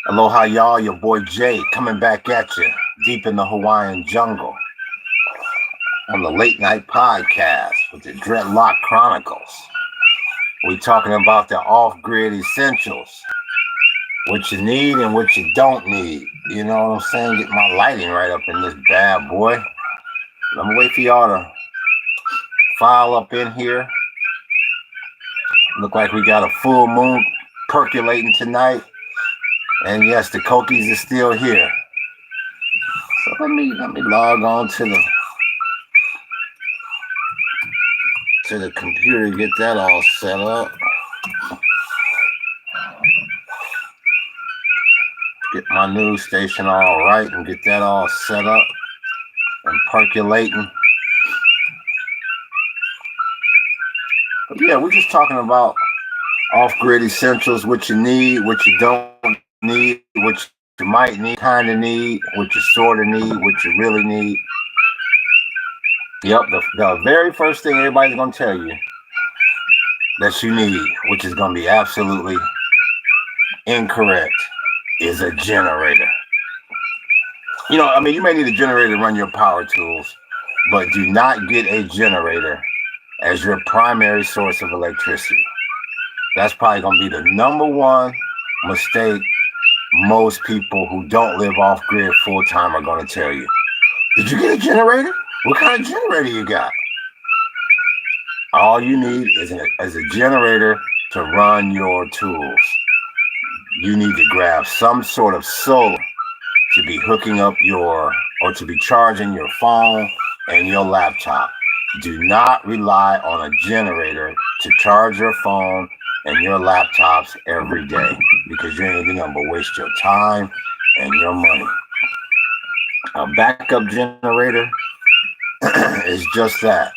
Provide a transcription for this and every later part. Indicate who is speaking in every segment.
Speaker 1: Aloha, y'all. Your boy Jay coming back at you deep in the Hawaiian jungle on the late night podcast with the Dreadlock Chronicles. We talking about the off-grid essentials, what you need and what you don't need. You know what I'm saying? Get my lighting right up in this bad boy. Let me wait for y'all to file up in here. Look like we got a full moon percolating tonight. And yes, the Kokies is still here. So let me log on to the computer and get that all set up. Get my news station all right and get that all set up and percolating. But yeah, we're just talking about off-grid essentials, what you need, what you don't need, what you might need, kind of need, what you sort of need, what you really need. Yep, the very first thing everybody's going to tell you that you need, which is going to be absolutely incorrect, is a generator. You know, I mean, you may need a generator to run your power tools, but do not get a generator as your primary source of electricity. That's probably going to be the number one mistake most people who don't live off-grid full-time are going to tell you. Did you get a generator? What kind of generator you got? All you need is a generator to run your tools. You need to grab some sort of solar to be hooking up or to be charging your phone and your laptop. Do not rely on a generator to charge your phone and your laptops every day because you ain't gonna waste your time and your money. A backup generator is just that,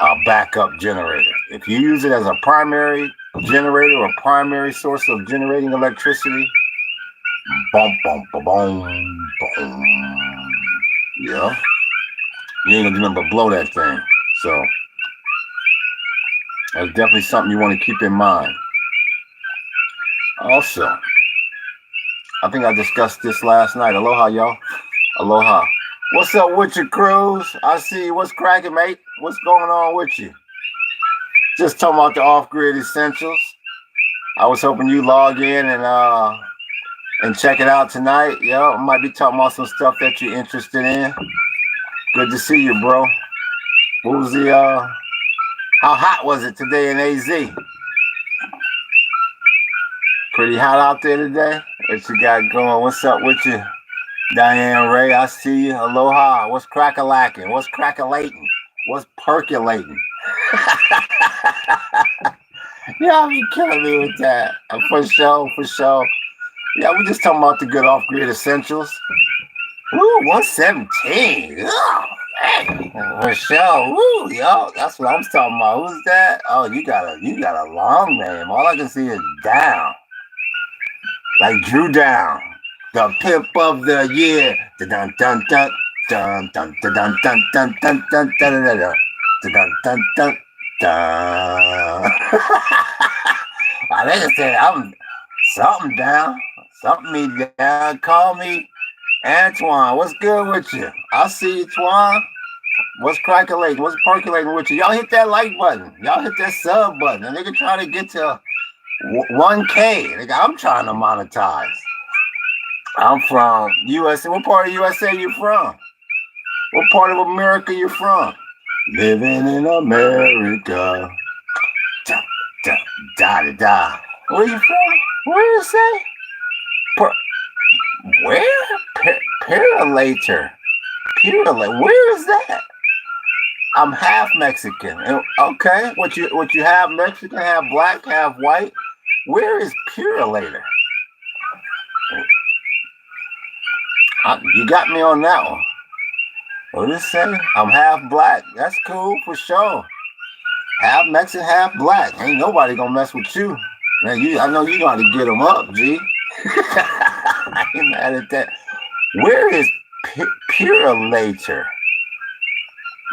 Speaker 1: a backup generator. If you use it as a primary generator or primary source of generating electricity, boom, boom, boom, boom, boom. Yeah, you ain't gonna do nothing but blow that thing. So that's definitely something you want to keep in mind. Also, I think I discussed this last night. Aloha, y'all. Aloha. What's up with you, Cruz? I see you. What's cracking, mate? What's going on with you? Just talking about the off-grid essentials. I was hoping you log in and check it out tonight. Yeah, I might be talking about some stuff that you're interested in. Good to see you, bro. What was how hot was it today in AZ? Pretty hot out there today? What you got going? What's up with you, Diane Ray? I see you. Aloha. What's crack-a-lacking? What's crack-a-lating? What's percolating? Y'all be killing me with that. For sure, for sure. Yeah, we just talking about the good off-grid essentials. Woo, 117. Oh, dang. For sure. Woo, yo, that's what I'm talking about. Who's that? Oh, you got a long name. All I can see is Down. Like Drew Down. The pimp of the year. Dun dun dun dun dun dun dun dun dun dun dun dun dun dun dun dun dun. I think I said I'm something down. Something me down. Call me Antoine. What's good with you? I see you, Twan. What's crackling? What's percolating with you? Y'all hit that like button. Y'all hit that sub button. And they can try to get to 1K. I'm trying to monetize. I'm from USA. What part of USA you from? What part of America you from? Living in America. Da, da, da, da, da. Where you from? Where is that? Where? Purelator. Where is that? I'm half Mexican. Okay, what you have Mexican, half black, half white. Where is Purelator? You got me on that one. What is it say? I'm half black. That's cool for sure. Half Mexican, half black. Ain't nobody gonna mess with you. Man, I know you gotta get them up, G. I ain't mad at that. Where is Purelator?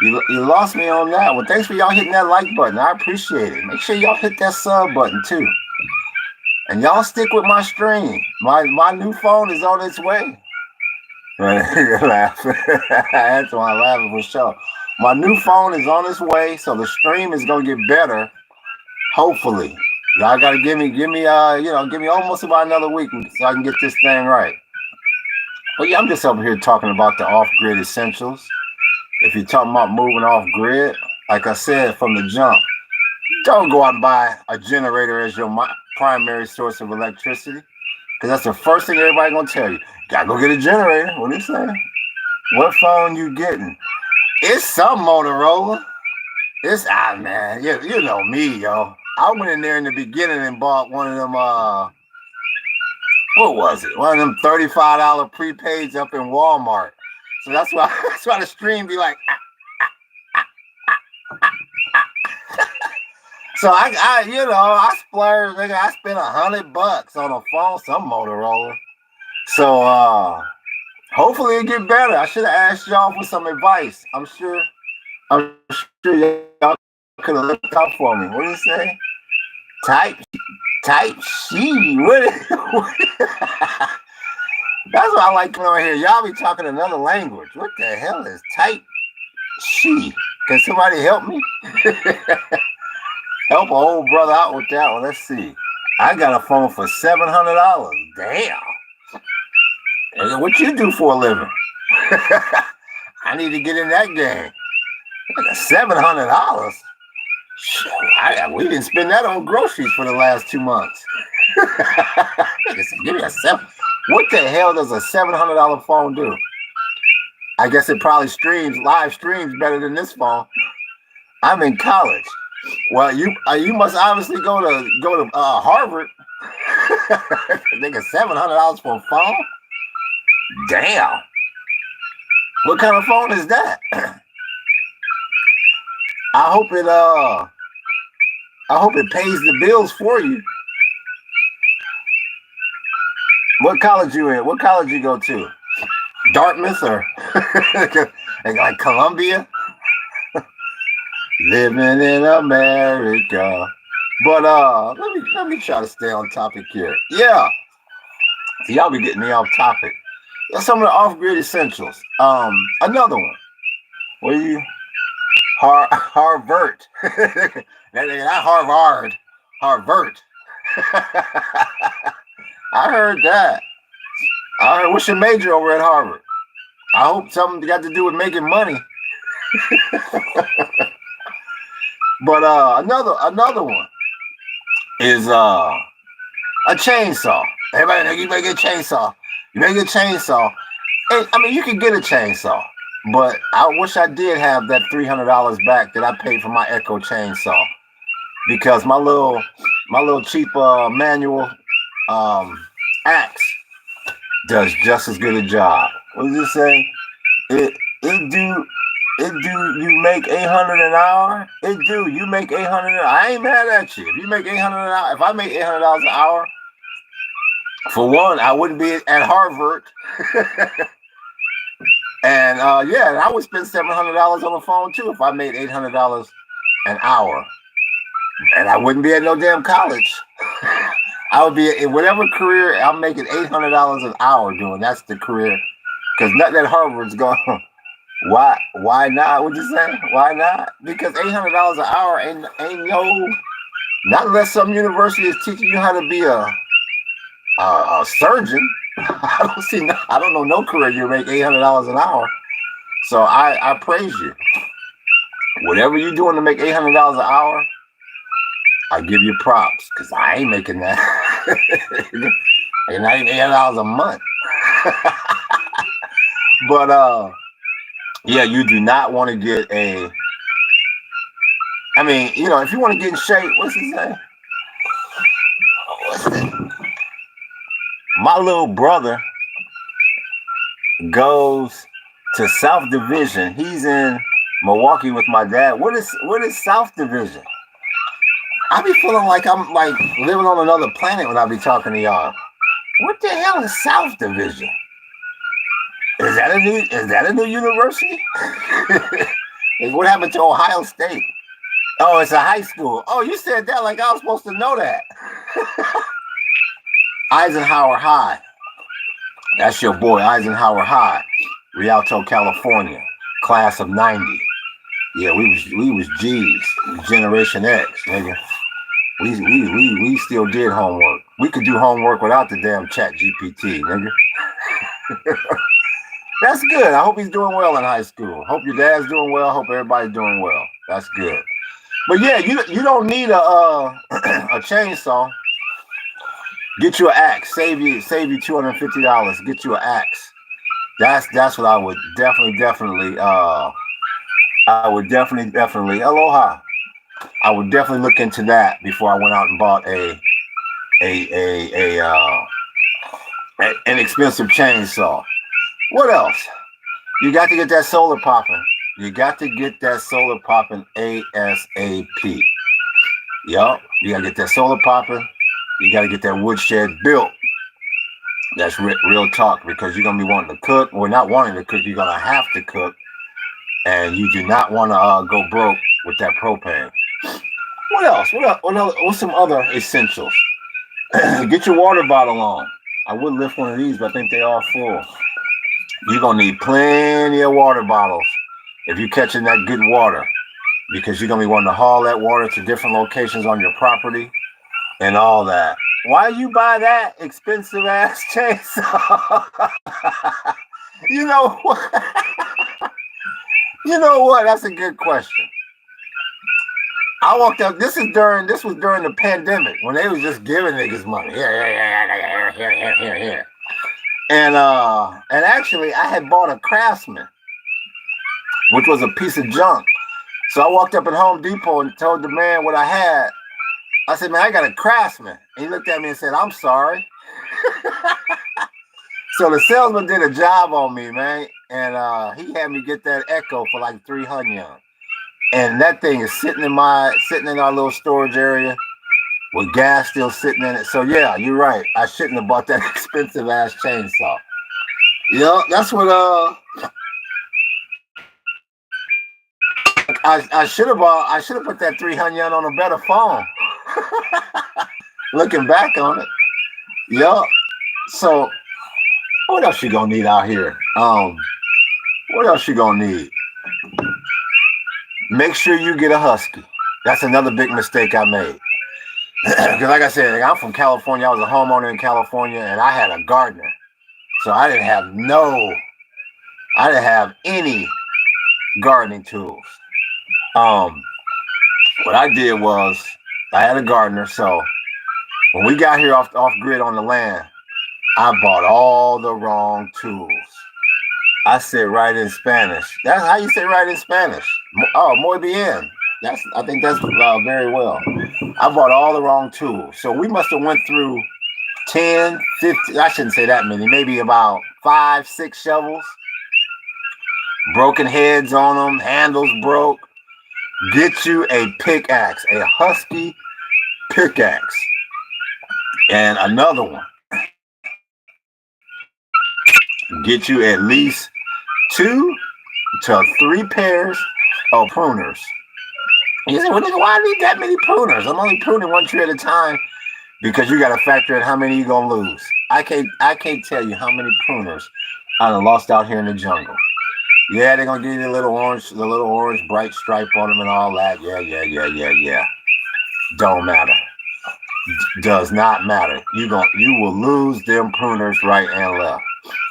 Speaker 1: You lost me on that one. Thanks for y'all hitting that like button. I appreciate it. Make sure y'all hit that sub button too. And y'all stick with my stream. My new phone is on its way. You're laughing. That's why I'm laughing for sure. My new phone is on its way, so the stream is gonna get better. Hopefully, y'all gotta give me almost about another week so I can get this thing right. Well, yeah, I'm just over here talking about the off-grid essentials. If you're talking about moving off-grid, like I said from the jump, don't go out and buy a generator as your primary source of electricity, because that's the first thing everybody's gonna tell you. Gotta go get a generator. What are you saying? What phone you getting? It's some Motorola. It's man, you know me, yo. I went in there in the beginning and bought one of them. What was it? One of them $35 prepaids up in Walmart. So that's why the stream be like. So I splurged, nigga. I spent $100 on a phone, some Motorola. So hopefully it get better. I should have asked y'all for some advice. I'm sure y'all could have looked out for me. What do you say? Type she. That's what I like coming over here. Y'all be talking another language. What the hell is type she? Can somebody help me? Help a old brother out with that one. Let's see. I got a phone for $700. Damn. What you do for a living? I need to get in that game. $700. We didn't spend that on groceries for the last 2 months. Give me a What the hell does a $700 phone do? I guess it probably live streams better than this phone. I'm in college. Well, you must obviously go to Harvard. Nigga, $700 for a phone? Damn. What kind of phone is that? I hope it pays the bills for you. What college you in? What college you go to? Dartmouth or like Columbia? Living in America. But let me try to stay on topic here. Yeah. See, y'all be getting me off topic. That's some of the off-grid essentials. Another one. What are you? Harvard. Not Harvard. Harvard. I heard that. What's your major over at Harvard? I hope something got to do with making money. But another one is a chainsaw. Everybody know you make a chainsaw. You make a chainsaw. And I mean, you can get a chainsaw, but I wish I did have that $300 back that I paid for my Echo chainsaw, because my little cheap manual axe does just as good a job. What does it say? It do you make $800 an hour? It do. You make $800. I ain't mad at you. If you make $800 an hour, if I make $800 an hour, for one, I wouldn't be at Harvard. And I would spend $700 on the phone too if I made $800 an hour. And I wouldn't be at no damn college. I would be in whatever career I'm making $800 an hour doing. That's the career. Because nothing at Harvard's going. Why not? What you say? Why not? Because $800 an hour ain't no. Not unless some university is teaching you how to be a surgeon. I don't know no career you make $800 an hour. So I praise you. Whatever you're doing to make $800 an hour, I give you props, because I ain't making that. And not even $800 a month. But you do not want to get if you want to get in shape, what's his name? What's that? My little brother goes to South Division. He's in Milwaukee with my dad. What is South Division? I be feeling like I'm like living on another planet when I be talking to y'all. What the hell is South Division? Is that a new university? What happened to Ohio State? Oh, it's a high school. Oh, you said that like I was supposed to know that. Eisenhower High. That's your boy, Eisenhower High, Rialto, California, class of '90. Yeah, we was G's, Generation X, nigga. We still did homework. We could do homework without the damn Chat GPT, nigga. That's good. I hope he's doing well in high school. Hope your dad's doing well. Hope everybody's doing well. That's good. But yeah, you don't need a a chainsaw. Get you an axe. Save you $250. Get you an axe. That's what I would definitely aloha. I would definitely look into that before I went out and bought an expensive chainsaw. What else? You got to get that solar popping. You got to get that solar popping ASAP. Yup. You got to get that solar popping. You got to get that woodshed built. That's real talk, because you're going to be wanting to cook. Or not wanting to cook, you're going to have to cook. And you do not want to go broke with that propane. What else? What's some other essentials? Get your water bottle on. I would lift one of these, but I think they are full. You're going to need plenty of water bottles if you're catching that good water, because you're going to be wanting to haul that water to different locations on your property and all that. Why you buy that expensive ass chainsaw? You know what? You know what? That's a good question. I walked up. This was during the pandemic, when they was just giving niggas money. Here. And actually, I had bought a Craftsman, which was a piece of junk. So I walked up at Home Depot and told the man what I had. I said, man, I got a Craftsman. And he looked at me and said, I'm sorry. So the salesman did a job on me, man. And he had me get that Echo for like 300. And that thing is sitting in our little storage area with gas still sitting in it. So yeah, you're right. I shouldn't have bought that expensive ass chainsaw. Yeah, that's what I should have put that 300 on a better phone. Looking back on it. Yeah. So what else you gonna need out here? What else you gonna need? Make sure you get a Husky. That's another big mistake I made. Because like I said, I'm from California. I was a homeowner in California, and I had a gardener. So I didn't have any gardening tools. What I did was, I had a gardener. So when we got here off grid on the land, I bought all the wrong tools. I said right in Spanish. That's how you say right in Spanish. Oh, muy bien. I think that's very well. I bought all the wrong tools. So we must have went through 10, 15, I shouldn't say that many, maybe about 5, 6 shovels. Broken heads on them, handles broke. Get you a pickaxe, a Husky pickaxe. And another one. Get you at least 2 to 3 pairs of pruners. You say, well, nigga, why I need that many pruners? I'm only pruning one tree at a time, because you got to factor in how many you're going to lose. I can't tell you how many pruners I done lost out here in the jungle. Yeah, they're going to give you the little orange bright stripe on them and all that. Yeah. Don't matter. Does not matter. You will lose them pruners right and left.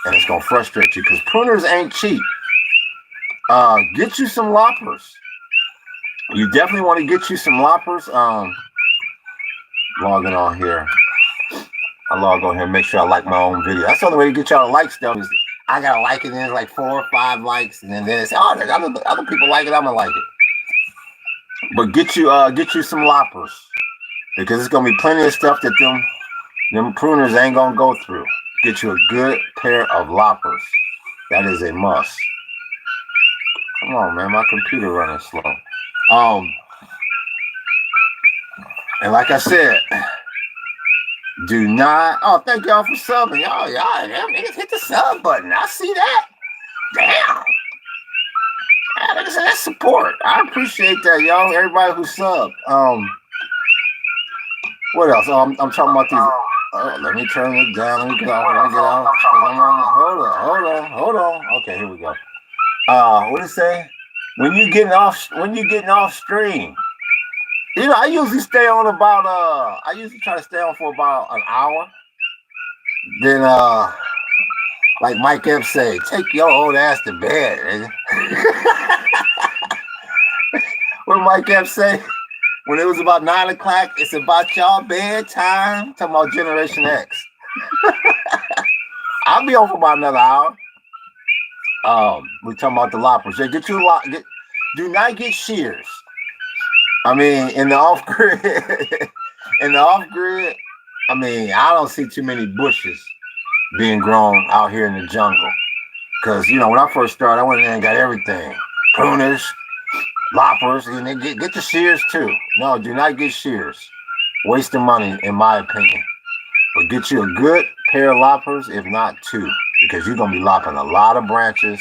Speaker 1: And it's going to frustrate you, because pruners ain't cheap. Get you some loppers. You definitely want to get you some loppers. Logging on here. I log on here and make sure I like my own video. That's the only way to get y'all to like stuff. Is I got to like it, and there's like 4 or 5 likes. And then it's, oh, there's other people like it, I'm going to like it. But get you some loppers. Because it's going to be plenty of stuff that them pruners ain't going to go through. Get you a good pair of loppers. That is a must. Come on, man. My computer running slow. And like I said, do not. Oh, thank y'all for subbing. Y'all, damn, niggas hit the sub button. I see that. Damn. Like I said, that's support. I appreciate that, y'all. Everybody who subbed. What else? I'm talking about these. Oh, let me turn it down. Let me get off. Let me get off. Hold on. Okay, here we go. What did it say? When you getting off stream. You know, I usually stay on about I usually try to stay on for about an hour. Then like Mike Epps say, take your old ass to bed. What Mike Epps say? When it was about 9 o'clock, it's about y'all bedtime. Talking about Generation X. I'll be on for about another hour. We talking about the loppers. Yeah, get your do not get shears. I mean, in the off grid, I mean, I don't see too many bushes being grown out here in the jungle. Cause you know, when I first started, I went in there and got everything. Pruners, loppers, and then get the shears too. No, do not get shears. Wasting money, in my opinion. But get you a good pair of loppers, if not two, because you're gonna be lopping a lot of branches,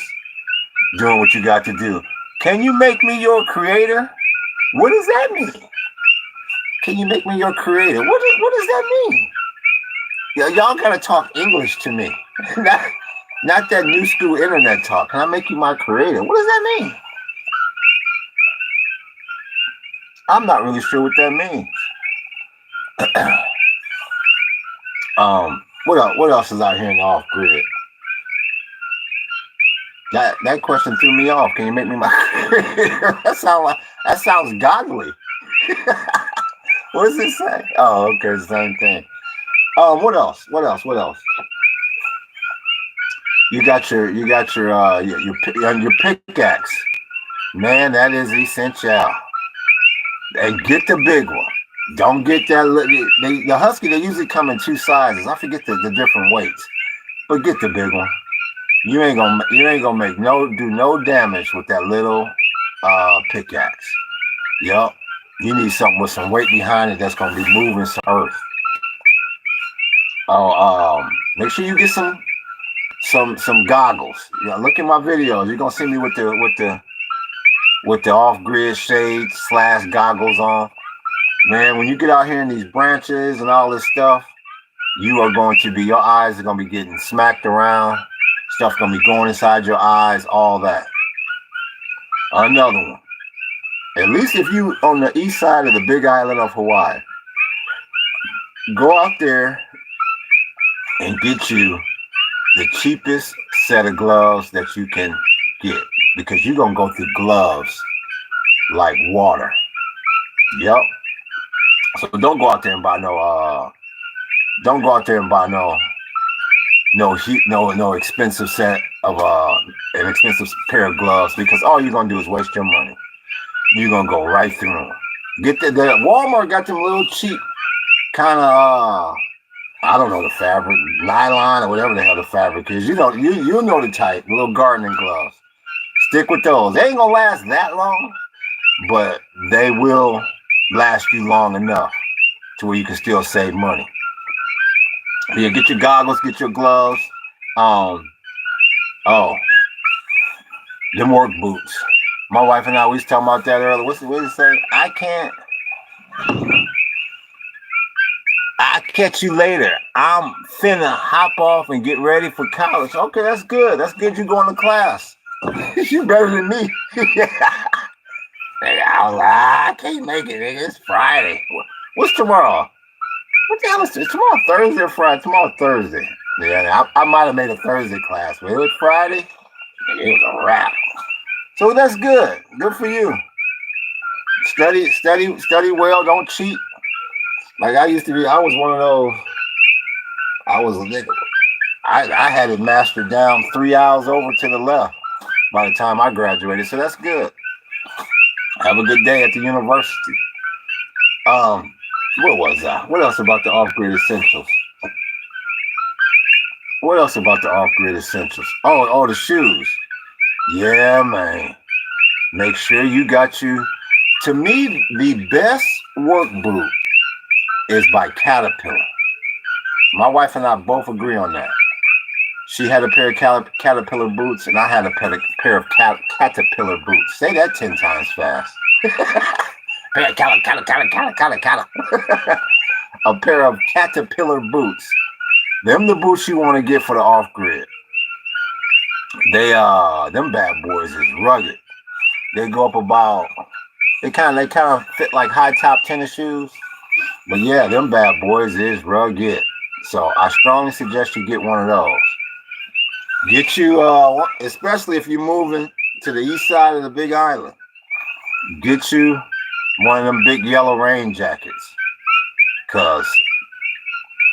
Speaker 1: doing what you got to do. Can you make me your creator? What does that mean? Can you make me your creator? What does that mean? Y'all gotta talk English to me. Not that new school internet talk. Can I make you my creator? What does that mean? I'm not really sure what that means. What else is out here in the off grid? That question threw me off. Can you make me my creator? That sounds godly. What does it say? Oh, okay, the same thing. What else? You got your pickaxe. Man, that is essential. And get the big one. Don't get that. The Husky, they usually come in two sizes. I forget the different weights. But get the big one. You ain't gonna make no damage with that little pickaxe. Yup. You need something with some weight behind it that's gonna be moving some earth. Make sure you get some goggles. Yeah, look at my videos. You're gonna see me with the off-grid shades / goggles on. Man, when you get out here in these branches and all this stuff, your eyes are gonna be getting smacked around. Stuff gonna be going inside your eyes, all that. Another one. At least if you on the east side of the big island of Hawaii, go out there and get you the cheapest set of gloves that you can get, because you're gonna go through gloves like water. Yep. So don't go out there and buy no expensive set of an expensive pair of gloves, because all you're gonna do is waste your money. You're gonna go right through them. Get the Walmart got them little cheap kind of I don't know the fabric, nylon or whatever the hell the fabric is. You know the type, little gardening gloves. Stick with those. They ain't gonna last that long, but they will last you long enough to where you can still save money. Yeah, get your goggles, get your gloves. Them work boots. My wife and I, we was talking about that earlier. What did it say? I'll catch you later. I'm finna hop off and get ready for college. Okay, that's good. That's good you going to class. You better than me. I can't make it, nigga. It's Friday. What's tomorrow? What the hell is this? Tomorrow Thursday or Friday? Tomorrow Thursday. Yeah, I might have made a Thursday class, but it was Friday. It was a wrap. So that's good. Good for you. Study well. Don't cheat. Like I used to be. I was one of those. I was a nigga. I had it mastered down 3 hours over to the left by the time I graduated. So that's good. Have a good day at the university. What was that? What else about the off-grid essentials? What else about the off-grid essentials? Oh, the shoes. Yeah, man. Make sure you got you. To me, the best work boot is by Caterpillar. My wife and I both agree on that. She had a pair of Caterpillar boots, and I had a pair of Caterpillar boots. Say that 10 times fast. Caterpillar. a pair of Caterpillar boots. Them the boots you want to get for the off grid. Them bad boys is rugged. They go up about, they kind of fit like high top tennis shoes. But yeah, them bad boys is rugged. So I strongly suggest you get one of those. Get you, especially if you're moving to the east side of the Big Island, get you one of them big yellow rain jackets. Because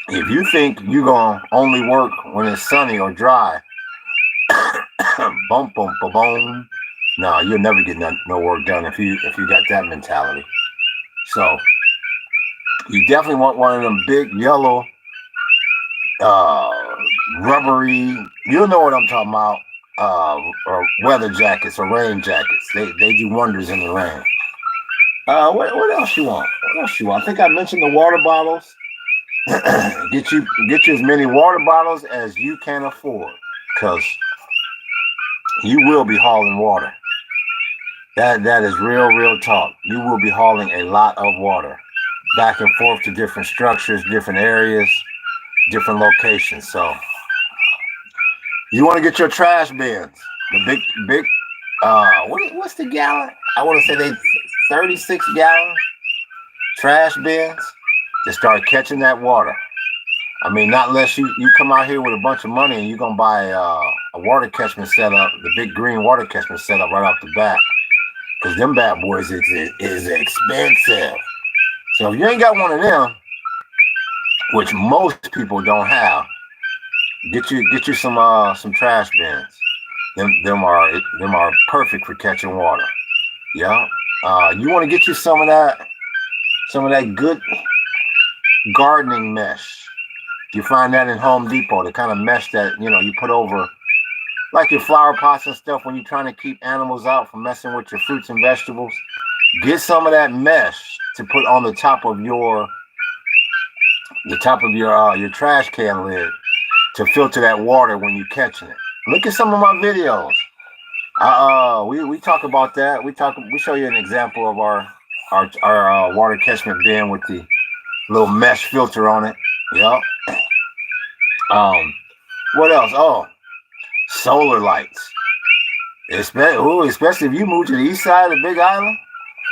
Speaker 1: if you think you're going to only work when it's sunny or dry, bump, bump, ba boom. No, you'll never get no work done if you got that mentality. So you definitely want one of them big yellow, rubbery. You'll know what I'm talking about. Or weather jackets or rain jackets. They do wonders in the rain. What else you want? What else you want? I think I mentioned the water bottles. Get you as many water bottles as you can afford, because you will be hauling water. That is real talk. You will be hauling a lot of water back and forth to different structures, different areas, different locations. So you want to get your trash bins, the big what's the gallon? I want to say they 36 gallon trash bins to start catching that water. I mean, not unless you come out here with a bunch of money and you're gonna buy a water catchment setup, the big green water catchment setup right off the bat, because them bad boys is expensive. So if you ain't got one of them, which most people don't have, get you some trash bins. Them are perfect for catching water. Yeah. You want to get you some of that good gardening mesh. You find that in Home Depot, the kind of mesh that you put over like your flower pots and stuff when you're trying to keep animals out from messing with your fruits and vegetables. Get some of that mesh to put on the top of your trash can lid to filter that water when you're catching it. Look at some of my videos. We talk about that. We show you an example of our water catchment bin with the little mesh filter on it. Yep. What else? Oh, solar lights. Especially if you move to the east side of the Big Island.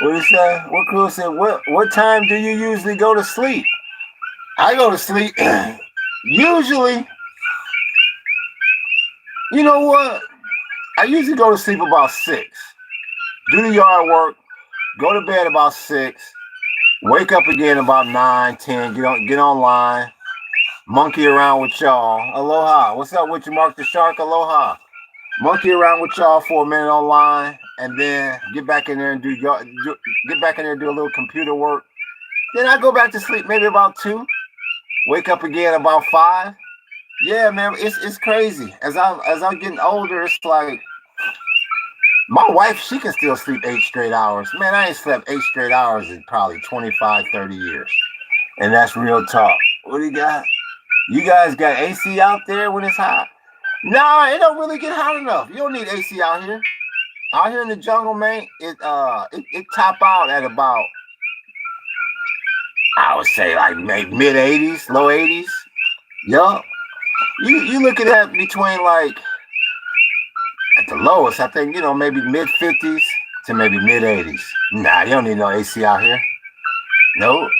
Speaker 1: What you say? What crew said? What time do you usually go to sleep? I go to sleep usually. You know what? I usually go to sleep about 6. Do the yard work. Go to bed about 6. Wake up again about 9, 10. Get online. Monkey around with y'all. Aloha. What's up with you, Mark the Shark? Aloha. Monkey around with y'all for a minute online, and then get back in there and do a little computer work. Then I go back to sleep maybe about 2. Wake up again about 5. Yeah, man, it's crazy. As I'm getting older, it's like my wife, she can still sleep 8 straight hours. Man, I ain't slept 8 straight hours in probably 25, 30 years. And that's real talk. What do you got? You guys got AC out there when it's hot? Nah, it don't really get hot enough. You don't need AC out here. Out here in the jungle, man, it top out at about, I would say, like maybe mid 80s, low 80s. Yup. You looking at between, like, at the lowest, I think, maybe mid 50s to maybe mid 80s. Nah, you don't need no AC out here. Nope.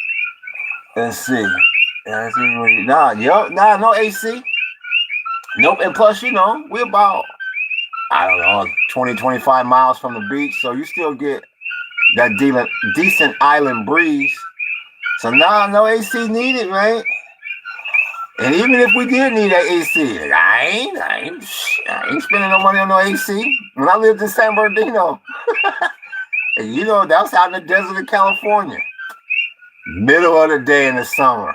Speaker 1: Let's see. No AC. Nope. And plus, we're about, I don't know, 20, 25 miles from the beach. So you still get that decent island breeze. So no AC needed, right? And even if we did need that AC, I ain't spending no money on no AC. When I lived in San Bernardino, and that was out in the desert of California. Middle of the day in the summer.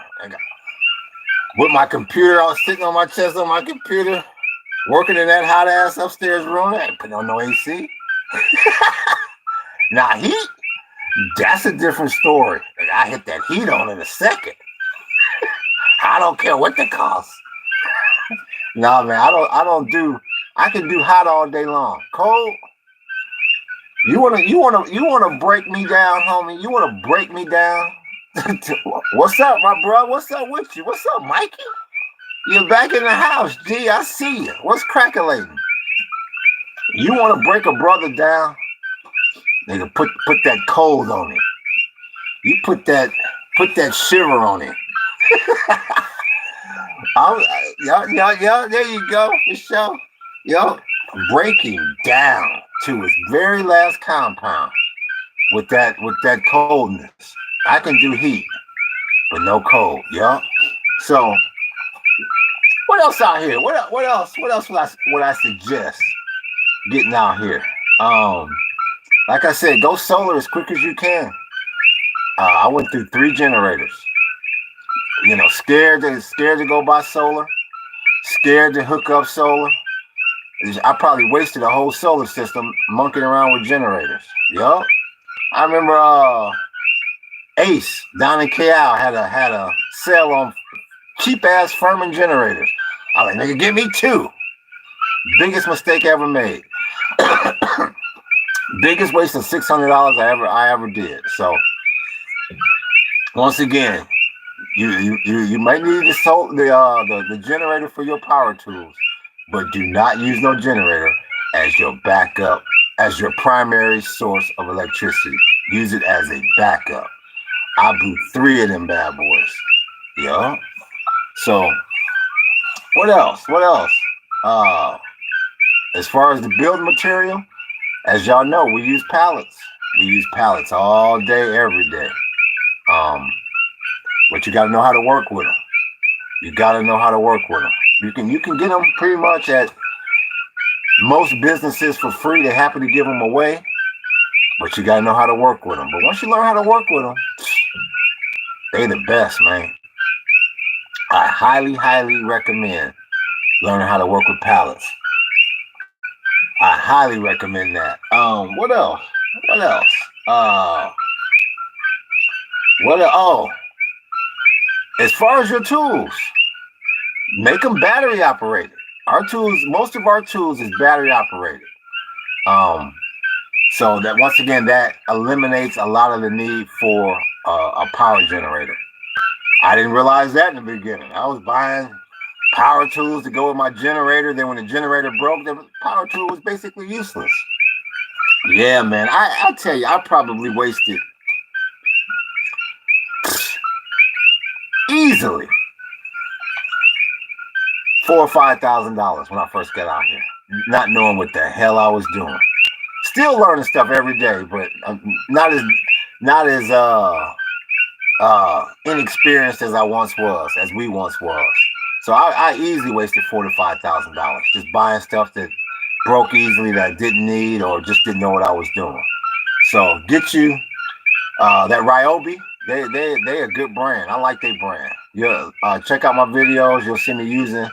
Speaker 1: With my computer, I was sitting on my chest on my computer, working in that hot ass upstairs room. I ain't putting on no AC. Now heat, that's a different story. I hit that heat on in a second. I don't care what the cost. Nah, man, I can do hot all day long. Cold, you wanna break me down, homie? You wanna break me down? What's up, my bro? What's up with you? What's up, Mikey? You're back in the house, G. I see you. What's crackling? You want to break a brother down? Nigga, put that cold on it. You put that shiver on it. Yeah, there you go, for sure. Yo, breaking down to its very last compound with that coldness. I can do heat, but no cold. Yeah. So, what else out here? What else would I suggest getting out here? Like I said, go solar as quick as you can. I went through 3 generators. You know, scared to go buy solar, scared to hook up solar. I probably wasted a whole solar system monkeying around with generators. Yup. I remember Ace down in KL had a sale on cheap ass Furman generators. I was like, nigga, give me 2. Biggest mistake ever made. Biggest waste of $600 I ever did. So once again, you might need the generator for your power tools, but do not use no generator as your backup, as your primary source of electricity. Use it as a backup. I blew 3 of them bad boys. Yeah. So what else? As far as the build material, as y'all know, we use pallets. We use pallets all day, every day. But you got to know how to work with them. You got to know how to work with them. You can get them pretty much at most businesses for free. They're happy to give them away, but you got to know how to work with them. But once you learn how to work with them, they the best, man. I highly recommend learning how to work with pallets. I highly recommend that. What else? As far as your tools, make them battery operated. Most of our tools is battery operated. So that once again, that eliminates a lot of the need for a power generator. I didn't realize that in the beginning. I was buying power tools to go with my generator. Then when the generator broke, the power tool was basically useless. Yeah, man. I'll tell you, I probably wasted easily $4,000 or $5,000 when I first got out here, not knowing what the hell I was doing. Still learning stuff every day, but not as inexperienced as we once was. So I easily wasted $4,000 to $5,000 just buying stuff that broke easily that I didn't need or just didn't know what I was doing. So get you that Ryobi. They a good brand. I like their brand. Check out my videos. You'll see me using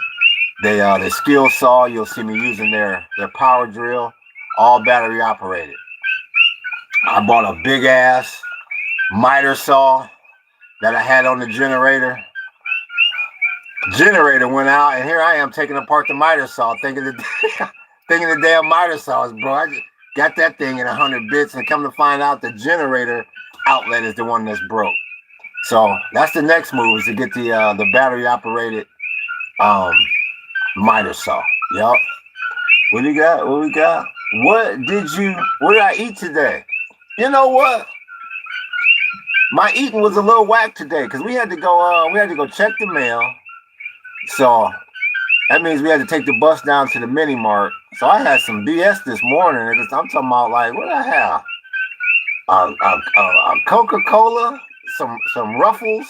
Speaker 1: their skill saw. You'll see me using their power drill, all battery operated. I bought a big ass miter saw that I had on the generator. Generator went out, and here I am taking apart the miter saw, thinking the damn miter saw is bro. I just got that thing in 100 bits, and come to find out the generator outlet is the one that's broke. So that's the next move, is to get the battery operated miter saw. Yup. What we got? What did I eat today? You know what? My eating was a little whack today because we had to go check the mail. So that means we had to take the bus down to the mini mart. So I had some BS this morning. I'm talking about, like, what I have? A Coca-Cola, some Ruffles,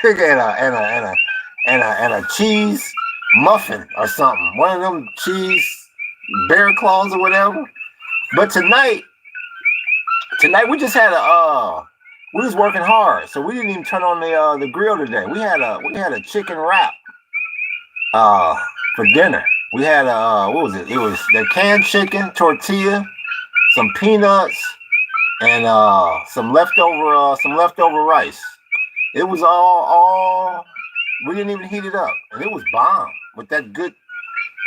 Speaker 1: and a cheese muffin or something. One of them cheese bear claws or whatever. But tonight we just had we was working hard, so we didn't even turn on the grill today. We had a chicken wrap for dinner. We had what was it? It was the canned chicken, tortilla, some peanuts, and some leftover rice. It was all we didn't even heat it up, and it was bomb with that good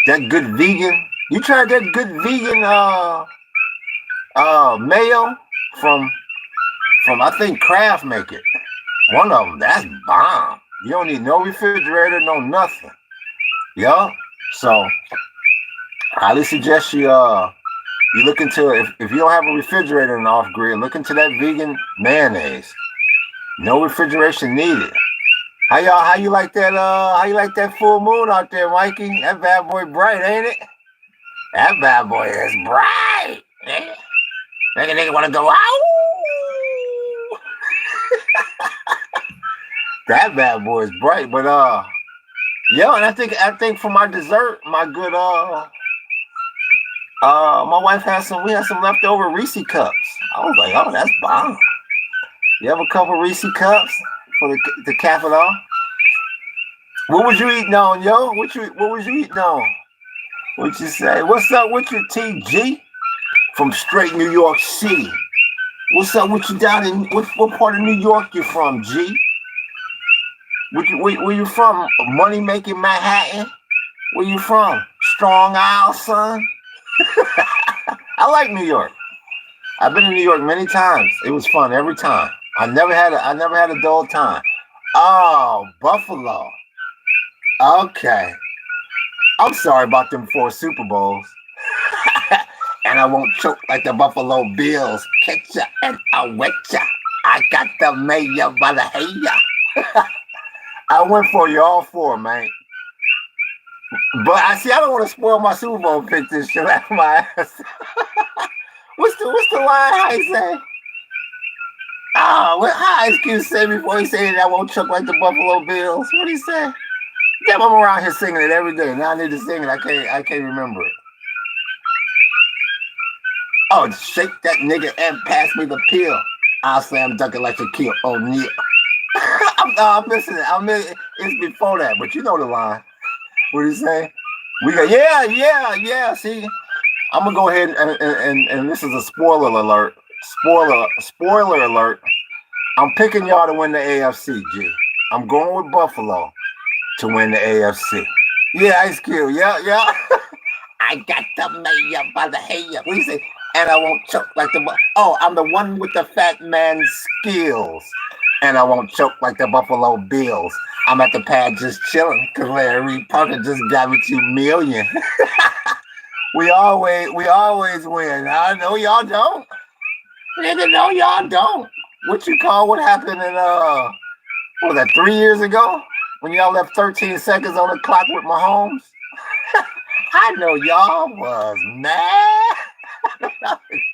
Speaker 1: vegan. You tried that good vegan mayo from I think Kraft make it. One of them, that's bomb. You don't need no refrigerator, no nothing. Yeah. So highly suggest you look into if you don't have a refrigerator in the off grid, look into that vegan mayonnaise. No refrigeration needed. How you like that full moon out there, Mikey? That bad boy bright, ain't it? That bad boy is bright. Make a nigga wanna go out. That bad boy is bright, but yeah, and I think for my dessert, my good my wife we had some leftover Reese cups. I was like, oh, that's bomb. You have a couple Reese cups for to cap it off. What was you eating on, yo? What was you eating on? What you say? What's up with your TG from straight New York City? What's up with you down in what part of New York you from, G? Where you from? Money making Manhattan? Where you from? Strong Isle, son. I like New York. I've been to New York many times. It was fun every time. I never had a dull time. Oh, Buffalo. Okay. I'm sorry about them 4 Super Bowls. And I won't choke like the Buffalo Bills. Catch ya and I'll wet ya. I got the mayor by the hair. I went for you all 4, man. But I don't want to spoil my Super Bowl pick this shit out of my ass. What's the line I say? Oh, what Ice Cube say before he said I won't choke like the Buffalo Bills? What did he say? Damn, I'm around here singing it every day. Now I need to sing it. I can't remember it. Oh, shake that nigga and pass me the pill. I'll slam dunking like Shaquille O'Neal. I'm missing it. It's before that, but you know the line. What do you say? We go, yeah. See, I'm gonna go ahead and this is a spoiler alert. Spoiler alert. I'm picking y'all to win the AFC, G. I'm going with Buffalo to win the AFC. Yeah, Ice Cube. Yeah. I got the mayor by the hair. What do you say? And I won't choke like I'm the one with the fat man's skills. And I won't choke like the Buffalo Bills. I'm at the pad just chilling because Larry Parker just got me $2 million. we always win. I know y'all don't. Nigga, no, y'all don't. What happened in what was that, 3 years ago? When y'all left 13 seconds on the clock with Mahomes? I know y'all was mad.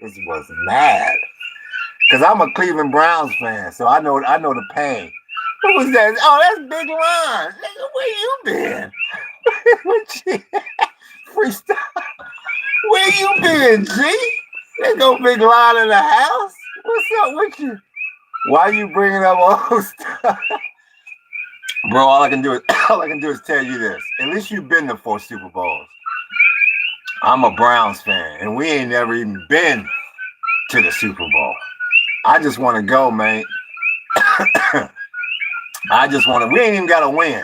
Speaker 1: This was mad. Because I'm a Cleveland Browns fan, so I know the pain. Who was that? Oh, that's Big Ron. Nigga, where you been? Freestyle. Where you been, G? There's no Big Ron in the house. What's up with you? Why you bringing up old stuff? Bro, all I can do is tell you this. At least you've been to 4 Super Bowls. I'm a Browns fan, and we ain't never even been to the Super Bowl. I just want to go, man. We ain't even got to win.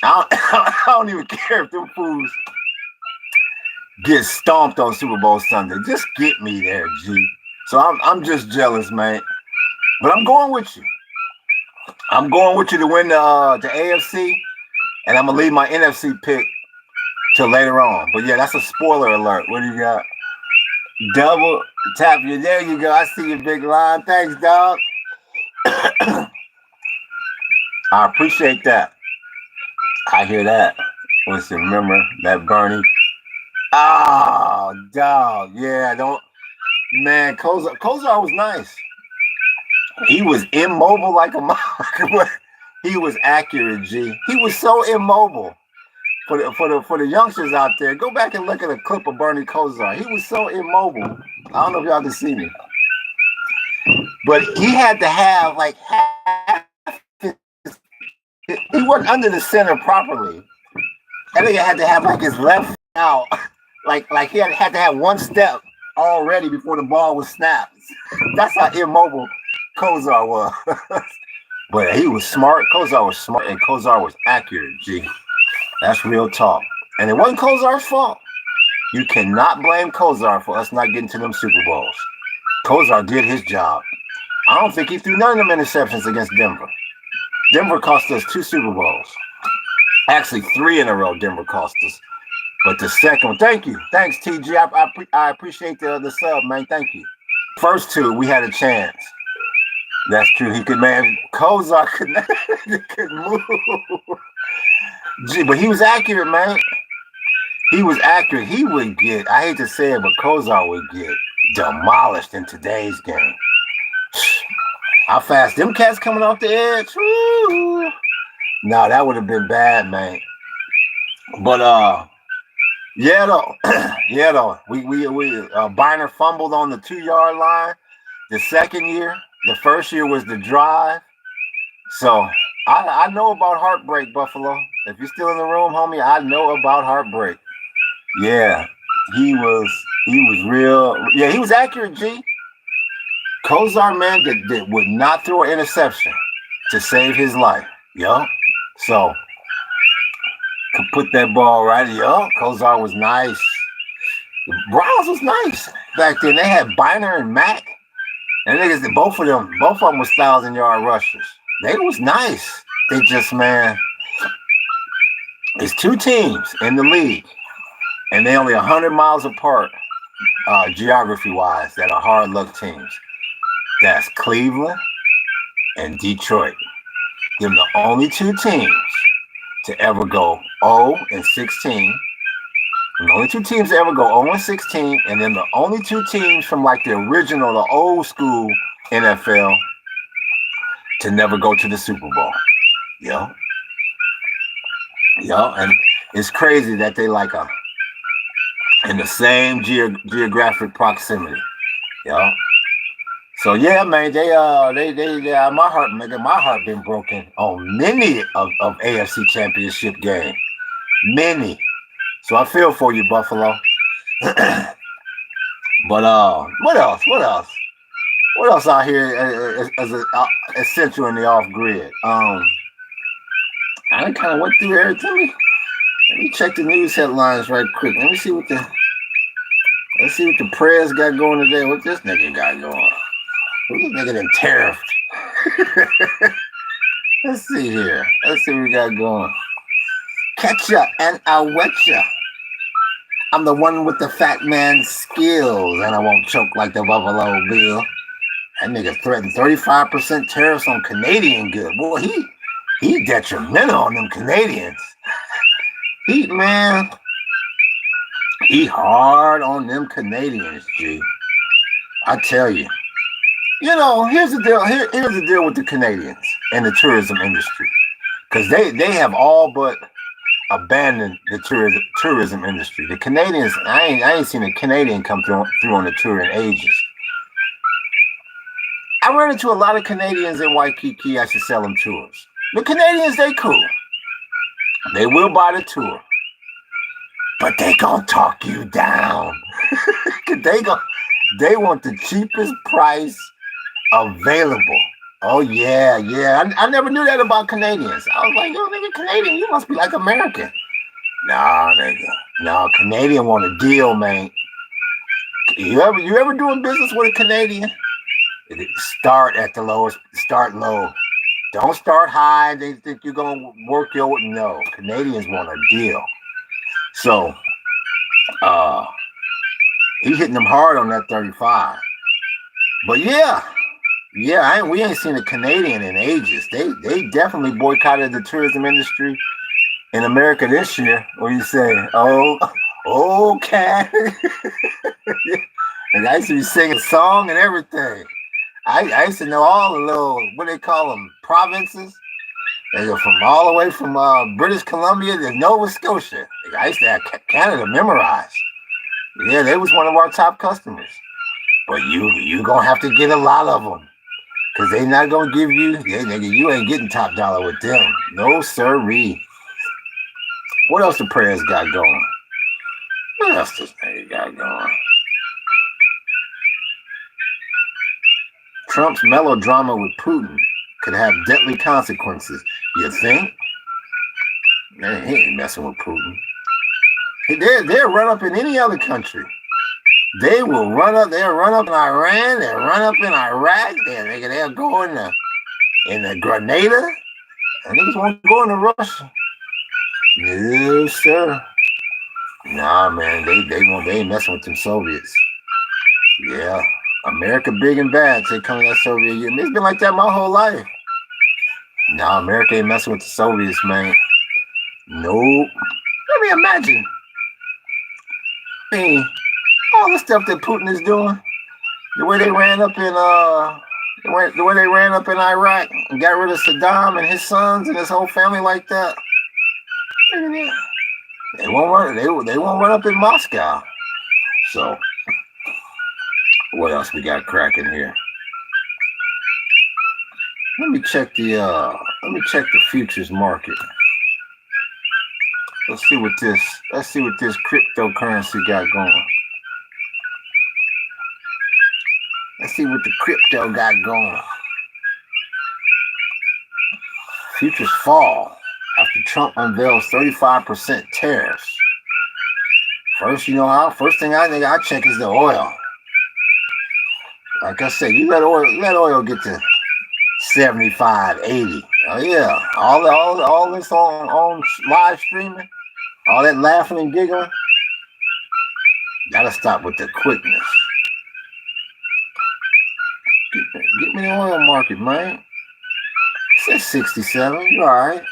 Speaker 1: I don't even care if them fools get stomped on Super Bowl Sunday. Just get me there, G. So I'm just jealous, man. But I'm going with you. I'm going with you to win the AFC, and I'm going to leave my NFC pick till later on. But yeah, that's a spoiler alert. What do you got? Double tap you. There you go. I see your big line. Thanks, dog. I appreciate that. I hear that. Listen, remember that Bernie? Oh, dog. Yeah, man, Kozar was nice. He was immobile like a motherfucker. He was accurate, G. He was so immobile. For the youngsters out there, go back and look at a clip of Bernie Kosar. He was so immobile. I don't know if y'all can see me, but he had to have like half. He wasn't under the center properly. I think he had to have like his left out, like he had to have one step already before the ball was snapped. That's how immobile Kosar was. But he was smart. Kosar was smart, and Kosar was accurate. G. That's real talk. And it wasn't Kozar's fault. You cannot blame Kosar for us not getting to them Super Bowls. Kosar did his job. I don't think he threw none of them interceptions against Denver. Denver cost us 2 Super Bowls. Actually, 3 in a row Denver cost us. But the second one, thank you. Thanks, TG. I appreciate the sub, man. Thank you. First 2, we had a chance. That's true. He could, man. Kozar could not, he couldn't move. Gee, but he was accurate, man. He was accurate. He would get, I hate to say it, but Kozar would get demolished in today's game. How fast them cats coming off the edge? Woo. No, that would have been bad, man. But yeah though, we Biner fumbled on the 2-yard line. The second year, the first year was the drive. So I know about heartbreak, Buffalo. If you're still in the room, homie, I know about heartbreak. Yeah, he was real. Yeah, he was accurate, G. Kozar, man, that would not throw an interception to save his life. Yo. So could put that ball right. Yo, Kozar was nice. The Browns was nice back then. They had Biner and Mack. And niggas, both of them was 1,000-yard rushers. They was nice. They just, man, it's 2 teams in the league, and they only 100 miles apart, geography-wise, that are hard luck teams. That's Cleveland and Detroit. Them the only 2 teams to ever go 0-16. And the only 2 teams to ever go 0-16, and then the only 2 teams from like the original, the old school NFL to never go to the Super Bowl. Yo. And it's crazy that they like in the same geographic proximity. Yo. So yeah, man, they my heart been broken on many of AFC Championship game. Many. So I feel for you, Buffalo. But what else? What else out here as essential in the off grid? I kind of went through everything. Let me check the news headlines right quick. Let's see what the press got going today. What this nigga got going? Who this nigga done tariffed? Let's see here. Let's see what we got going. Catch ya and I'll wet ya. I'm the one with the fat man's skills, and I won't choke like the Buffalo Bill. That nigga threatened 35% tariffs on Canadian goods. Boy, he detrimental on them Canadians. He hard on them Canadians, G. I tell you. You know, here's the deal. Here's the deal with the Canadians and the tourism industry. Because they have all but abandoned the tourism industry. The Canadians, I ain't seen a Canadian come through on the tour in ages. I run into a lot of Canadians in Waikiki. I should sell them tours. The Canadians, they cool. They will buy the tour. But they gonna talk you down. They want the cheapest price available. Oh, yeah. I never knew that about Canadians. I was like, yo, nigga, Canadian, you must be like American. Nah, nigga. No, Canadian want a deal, man. You ever doing business with a Canadian? Start at the lowest. Start low. Don't start high. They think you're going to work your... No, Canadians want a deal. So, he hitting them hard on that 35. But yeah, we ain't seen a Canadian in ages. They definitely boycotted the tourism industry in America this year. What do you say? Oh, okay. And I used to be singing a song and everything. I used to know all the little, what they call them, provinces. They go from all the way from British Columbia to Nova Scotia. I used to have Canada memorized. Yeah, they was one of our top customers. But you gonna have to get a lot of them. Because they not gonna give you, nigga, you ain't getting top dollar with them. No sirree. What else the prayers got going? What else this nigga got going? Trump's melodrama with Putin could have deadly consequences. You think? Man, he ain't messing with Putin. They'll run up in any other country. They will run up. They'll run up in Iran. They'll run up in Iraq. They'll go in the Grenada. And niggas won't go into Russia. No, sir. Nah, man. They ain't messing with them Soviets. Yeah. America big and bad. They come in that Soviet Union. It's been like that my whole life. Nah, America ain't messing with the Soviets, man. Nope. Let me imagine. Hey, all the stuff that Putin is doing, the way they ran up in the way they ran up in Iraq and got rid of Saddam and his sons and his whole family like that. Look at that. They won't run up in Moscow. So what else we got cracking here? Let me check the futures market. Let's see what this cryptocurrency got going. Let's see what the crypto got going. Futures fall after Trump unveils 35% tariffs. First thing I think I check is the oil. Like I said, you let oil get to 75, 80. Oh yeah, all this on live streaming, all that laughing and giggling. Gotta stop with the quickness. Get me the oil market, man. It says 67. You all right?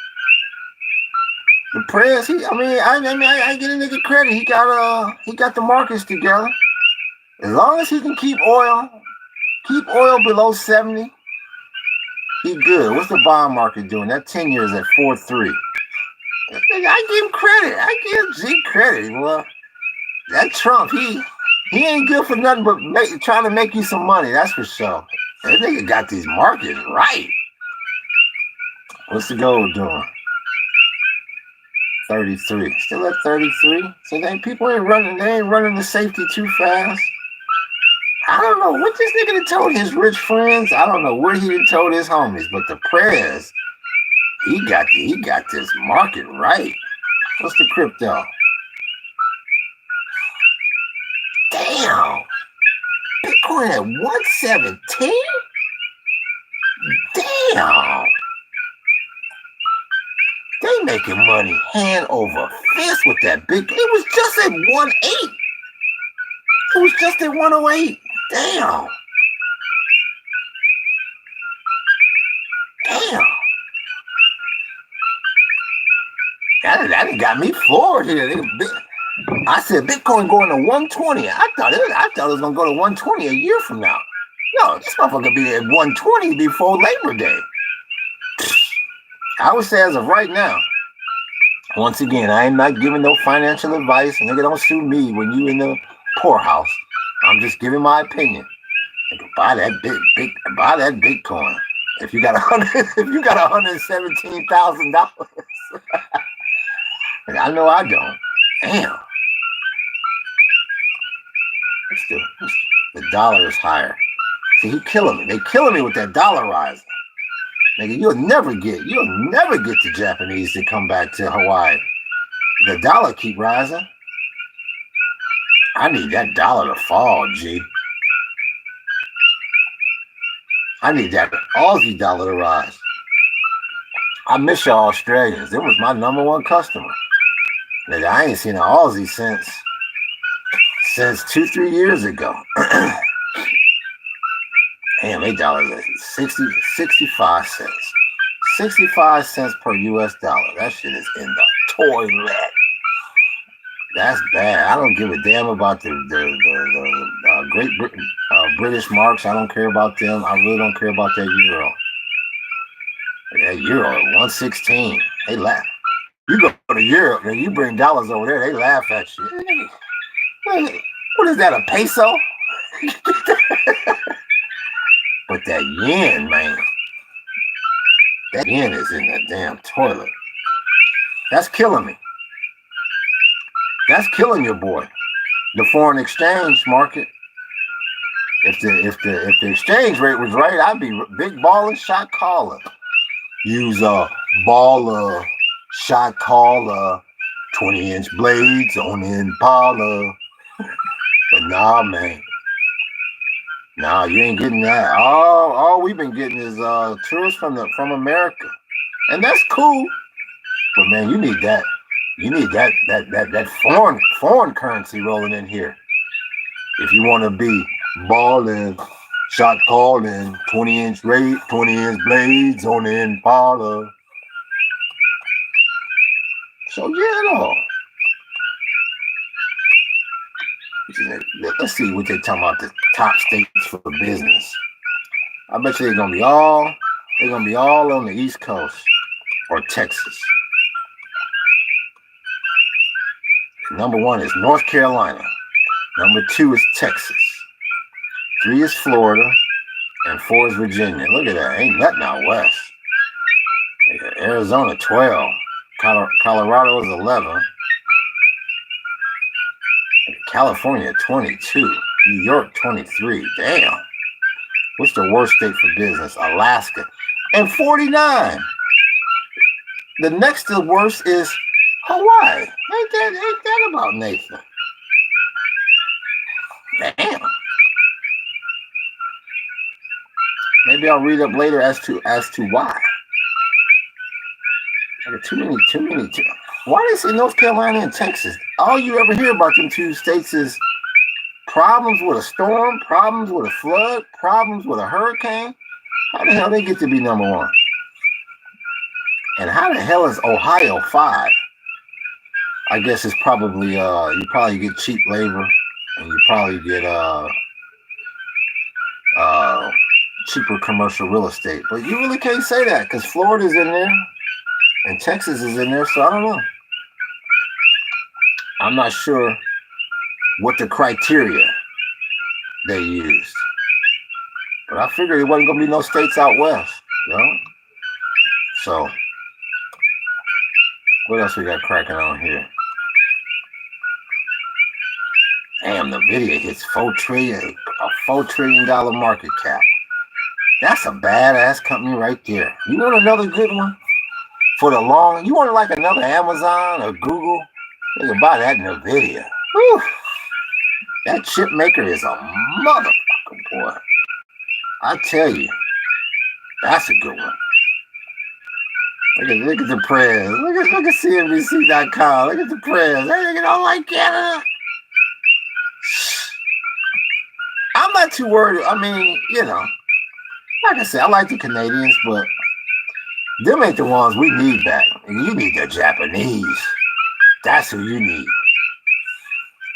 Speaker 1: The press, I get a nigga credit. He got the markets together. As long as he can keep oil below 70, he good. What's the bond market doing? That 10 years at 4.3. I give him credit. I give G credit. Well, that Trump, he ain't good for nothing but trying to make you some money. That's for sure. That nigga got these markets right. What's the gold doing? 33. Still at 33. So people ain't running. They ain't running the safety too fast. I don't know what this nigga done told his rich friends. I don't know what he done told his homies, but the prayers, he got this market right. What's the crypto? Damn. Bitcoin at 117? Damn. They making money hand over fist with that big. It was just at 1.8. It was just at 108. Damn. That got me floored here. I said Bitcoin going to 120. I thought it was gonna go to 120 a year from now. No, this motherfucker be at 120 before Labor Day. I would say as of right now. Once again, I am not giving no financial advice. Nigga, don't sue me when you in the poorhouse. I'm just giving my opinion. Nigga, buy that Bitcoin. If you got $117,000. I know I don't. Damn. The dollar is higher. See, he killing me. They killing me with that dollar rising. Nigga, you'll never get the Japanese to come back to Hawaii. The dollar keep rising. I need that dollar to fall, G. I need that Aussie dollar to rise. I miss y'all Australians. It was my #1 customer. Nigga, I ain't seen an Aussie since 2-3 years ago. Damn, they dollars at 65 cents. 65 cents per US dollar. That shit is in the toilet. That's bad. I don't give a damn about the Great Britain, British marks. I don't care about them. I really don't care about that euro. That euro at 116. They laugh. You go to Europe and you bring dollars over there, they laugh at you. What is that, a peso? But that yen, man. That yen is in the damn toilet. That's killing me. That's killing your boy. The foreign exchange market. If the exchange rate was right, I'd be big baller, shot caller. Use a baller, shot caller, 20-inch blades on Impala. But Nah, man. Nah, you ain't getting that. All we've been getting is tourists from America, and that's cool. But man, you need that. You need that foreign currency rolling in here if you want to be balling, shot calling, 20-inch blades on the Impala. So yeah, no. Let's see what they're talking about. The top states for business. I bet you they're gonna be all on the East Coast or Texas. Number 1 is North Carolina. Number 2 is Texas. 3 is Florida, and 4 is Virginia. Look at that, ain't nothing out west. Arizona 12, Colorado is 11. California 22, New York 23. Damn. What's the worst state for business? Alaska. And 49. The next to worst is Hawaii. Ain't that about Nathan? Damn. Maybe I'll read up later as to why. Too many. Why they say North Carolina and Texas? All you ever hear about them two states is problems with a storm, problems with a flood, problems with a hurricane. How the hell they get to be number 1? And how the hell is Ohio 5? I guess it's probably you probably get cheap labor, and you probably get cheaper commercial real estate. But you really can't say that because Florida's in there and Texas is in there, so I don't know. I'm not sure what the criteria they used. But I figured there wasn't going to be no states out west, you know? So, what else we got cracking on here? Damn, the video hits a $4 trillion market cap. That's a badass company right there. You want another good one? For the long, you want like another Amazon or Google? You can buy that NVIDIA. Whew. That chip maker is a motherfucker, boy. I tell you, that's a good one. Look at the prayers. Look at CNBC.com. Look at the prayers. They don't like Canada. I'm not too worried. I mean, you know, like I said, I like the Canadians, but them ain't the ones we need back. And you need the Japanese. That's who you need.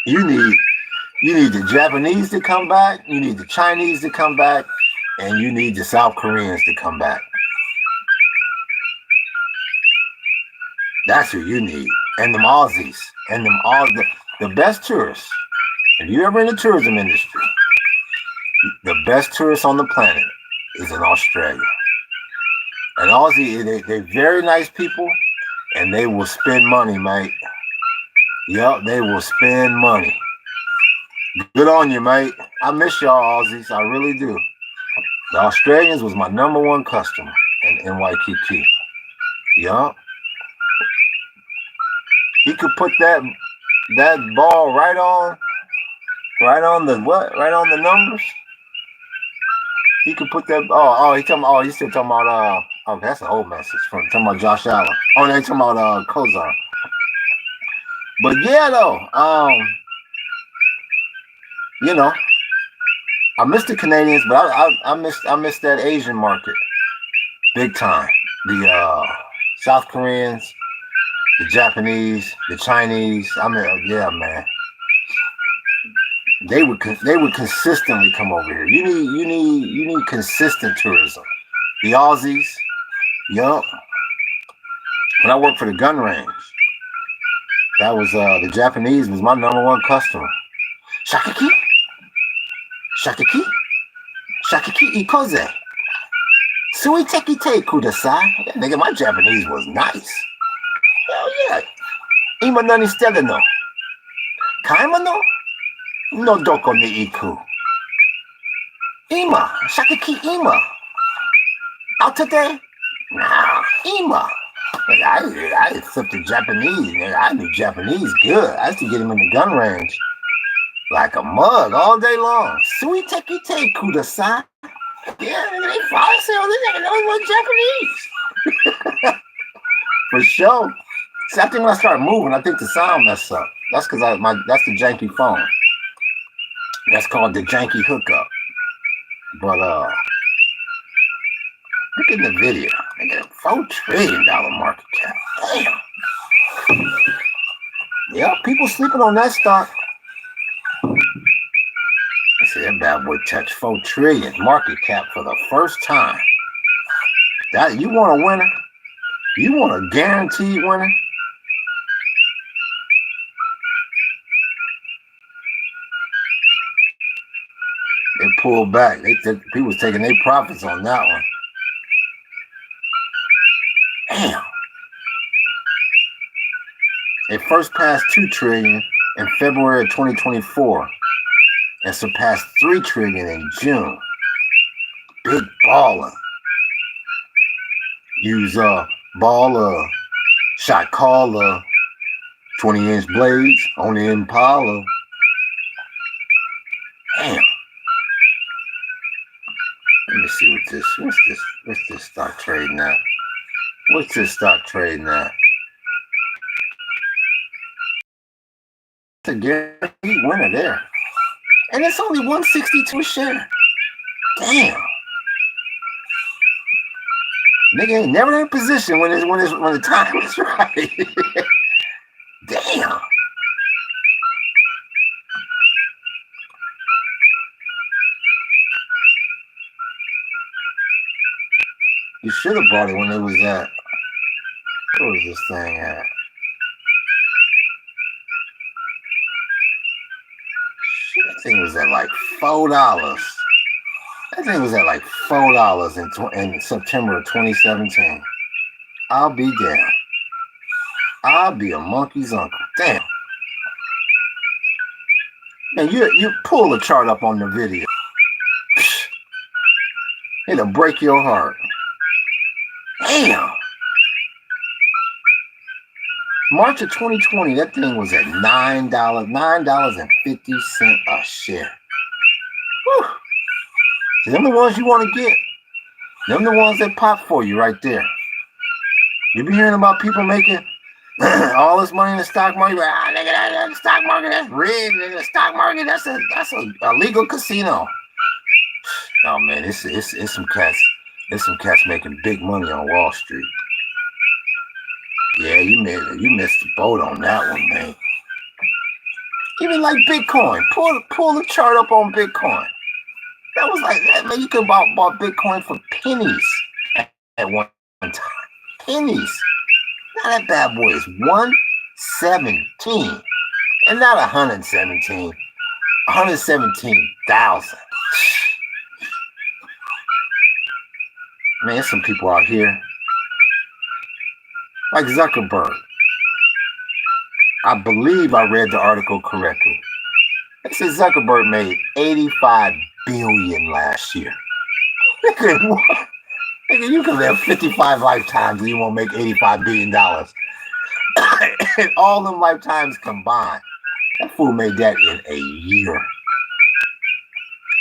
Speaker 1: You need the Japanese to come back. You need the Chinese to come back. And you need the South Koreans to come back. That's who you need. And them Aussies. And them all the best tourists. If you're ever in the tourism industry, the best tourists on the planet is in Australia. And Aussie, they're very nice people, and they will spend money, mate. Yep, they will spend money. Good on you, mate. I miss y'all, Aussies. I really do. The Australians was my number 1 customer in Waikiki. Yup. He could put that ball right on the what? Right on the numbers. He could put that. He's still talking about. Okay, that's an old message from talking about Josh Allen. Oh, they talking about Kozar. But yeah, though, you know, I miss the Canadians, but I miss that Asian market big time. The South Koreans, the Japanese, the Chinese. I mean, yeah, man. They would consistently come over here. You need consistent tourism. The Aussies, yup. When I worked for the gun range, that was the Japanese was my number 1 customer. Shakiki ikoze. Suiteki te kudasai. Yeah, nigga, my Japanese was nice. Hell yeah. Ima nani stele no. Kaimano? No doko ni iku. Ima. Shakiki ima. Out today? Nah. Ima. I accepted Japanese. I knew Japanese good. I used to get him in the gun range. like a mug all day long. Sui teki te kudasai. Yeah, they probably say, oh, this nigga knows what Japanese. For sure. See, I think when I start moving, I think the sound messed up. That's because that's the janky phone. That's called the janky hookup. But look at the video. They got a $4 trillion market cap. Damn. Yeah, people sleeping on that stock. I see that bad boy touched 4 trillion market cap for the first time. That you want a winner? You want a guaranteed winner? They pulled back. People was taking their profits on that one. Damn. They first passed 2 trillion in February of 2024 and surpassed 3 trillion in June. Big baller. Use baller, shot caller, 20-inch blades on the Impala. Damn. Let me see what's this stock trading at? What's this stock trading at? It's a guaranteed winner there. And it's only 162 a share. Damn. Nigga ain't never in a position when the time is right. Damn. You should have bought it when it was at. Where was this thing at? Shit, that thing was at like $4. That thing was at like $4 in September of 2017. I'll be damned. I'll be a monkey's uncle. Damn. Man, you pull the chart up on the video. It'll break your heart. Damn. March of 2020, that thing was at $9.50 a share. Whew. See, them the ones you want to get. Them the ones that pop for you right there. You be hearing about people making all this money in the stock market. Like, nigga, the stock market, that's rigged. The stock market, that's a legal casino. Oh man, it's some cats. There's some cats making big money on Wall Street. Yeah, you missed the boat on that one, man. Even like Bitcoin. Pull the chart up on Bitcoin. That was like that, man. You could bought Bitcoin for pennies at one time. Pennies. Now that bad boy is 117. And not 117. 117,000. Man, there's some people out here. Like Zuckerberg. I believe I read the article correctly. It says Zuckerberg made $85 billion last year. Nigga, you can live 55 lifetimes and you won't make $85 billion. And all them lifetimes combined, that fool made that in a year.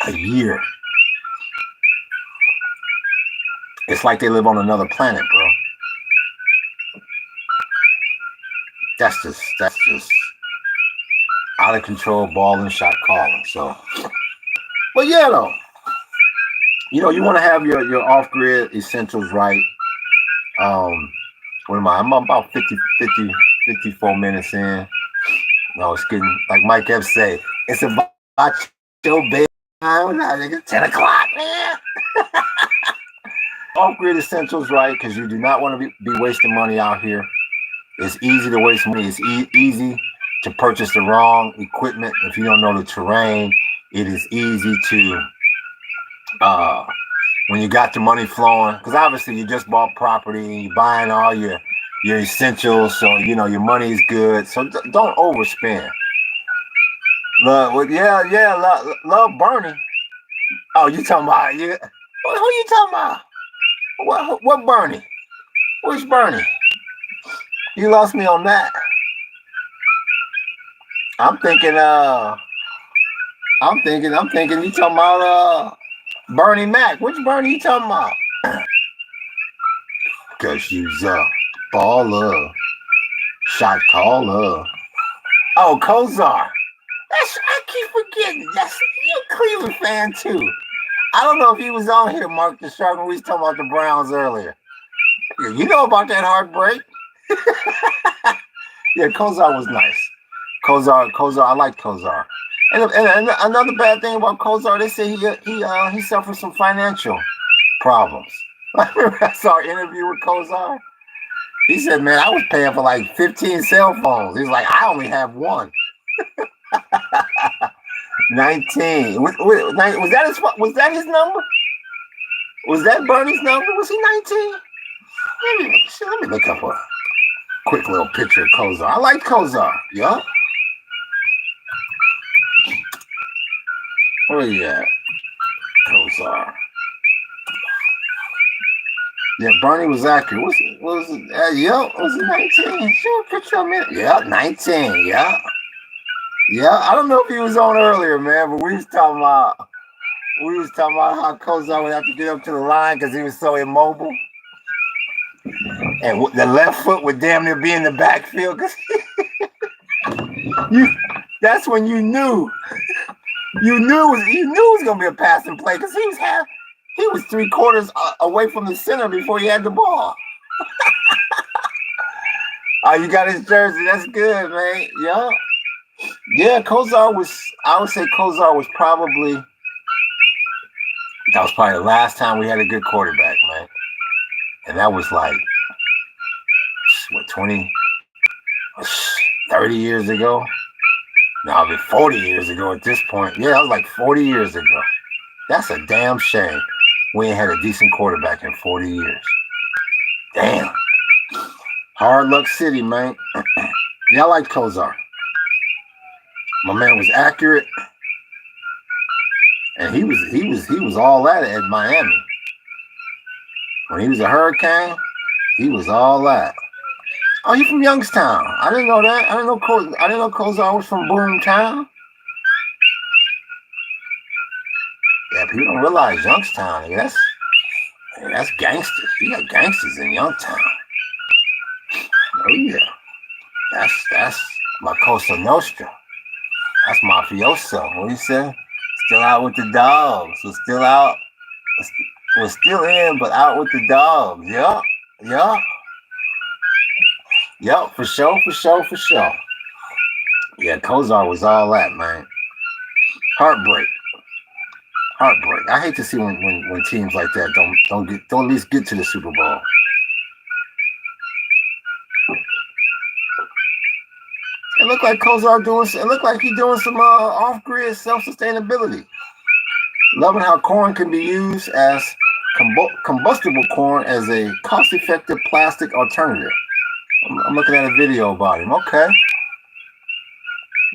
Speaker 1: A year. It's like they live on another planet, bro. That's just out of control ball and shot calling. So, but yeah, though, you know, you want to have your off-grid essentials right. What am I? I'm about 54 minutes in. No, it's getting, like Mike Epps say, it's about your bedtime. 10 o'clock, man. Off-grid essentials right, because you do not want to be wasting money out here. It's easy to waste money. It's easy to purchase the wrong equipment. If you don't know the terrain, it is easy to, when you got the money flowing, because obviously you just bought property and you're buying all your essentials, so, you know, your money is good. So don't overspend. Love Bernie. Oh, you talking about, yeah? Who you talking about? What Bernie? Which Bernie? You lost me on that. I'm thinking I'm thinking you talking about Bernie Mac. Which Bernie you talking about? Cause you's a baller, shot caller. Oh, Kozar. I keep forgetting. That's you a Cleveland fan too. I don't know if he was on here, Mark the Shark, when we was talking about the Browns earlier. You know about that heartbreak? Yeah, Kozar was nice. Kozar, I like Kozar. And another bad thing about Kozar, they say he suffered some financial problems. I saw an interview with Kozar. He said, "Man, I was paying for like 15 cell phones." He's like, "I only have one." 19. Was that his number? Was that Bernie's number? Was he 19? Let me look up a quick little picture of Kozar. I like Kozar. Yeah. Where you at? Kozar. Yeah, Bernie was accurate. Was it? Was it 19? Show a picture of me. Yeah, 19. Yeah. Yeah, I don't know if he was on earlier, man, but we was talking about how Kozar would have to get up to the line because he was so immobile. And the left foot would damn near be in the backfield because that's when you knew it was gonna be a passing play because he was 3/4 away from the center before he had the ball. Oh, you got his jersey. That's good, man. Yeah. Yeah, I would say Kozar was probably the last time we had a good quarterback, man. And that was like, what, 20, 30 years ago? No, it'd be 40 years ago at this point. Yeah, that was like 40 years ago. That's a damn shame. We ain't had a decent quarterback in 40 years. Damn. Hard luck city, man. Yeah, I like Kozar. My man was accurate. And he was all that at Miami. When he was a Hurricane, he was all that. Oh, you from Youngstown? I didn't know that. I didn't know Kozar was from Boomtown. Yeah, people don't realize Youngstown. That's gangsters. You got gangsters in Youngstown. Oh yeah, that's my Cosa Nostra. That's mafioso. What do you say? Still out with the dogs. We're still out. We're still in, but out with the dogs. Yeah. Yep, for sure. Yeah, Kozar was all that, man. Heartbreak. I hate to see when teams like that don't at least get to the Super Bowl. It looked like Kozar doing some off-grid self-sustainability. Loving how corn can be used as combustible corn as a cost-effective plastic alternative. I'm looking at a video about him. Okay.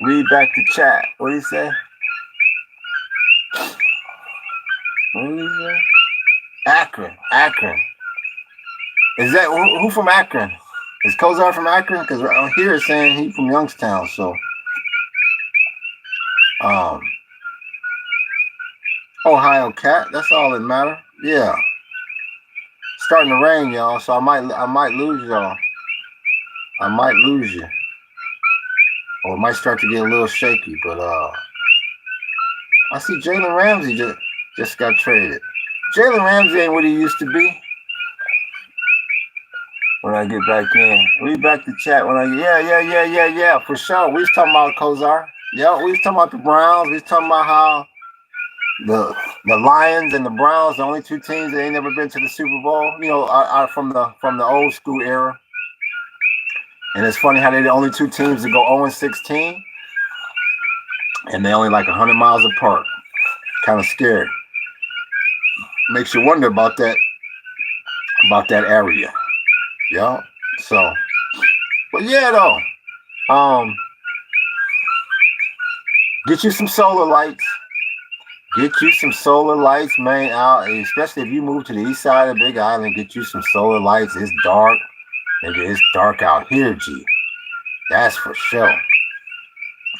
Speaker 1: Read back the chat. What did he say? Akron. Is that who from Akron? Is Kozar from Akron? Because right here it's saying he's from Youngstown. So, Ohio cat. That's all that matter. Yeah. Starting to rain, y'all. So I might lose y'all. I might lose you, or it might start to get a little shaky. But I see Jalen Ramsey just got traded. Jalen Ramsey ain't what he used to be. When I get back in, read back the chat. Yeah, for sure. We was talking about Kozar. Yeah, we was talking about the Browns. We was talking about how the Lions and the Browns, the only two teams that ain't never been to the Super Bowl. You know, are from the old school era. And it's funny how they're the only two teams that go 0-16, and they only like 100 miles apart. Kind of scary. Makes you wonder about that area. Yeah. So, but yeah, though, get you some solar lights. Get you some solar lights, man. Out, especially if you move to the east side of Big Island. Get you some solar lights. It's dark. Nigga, it's dark out here, G. That's for sure.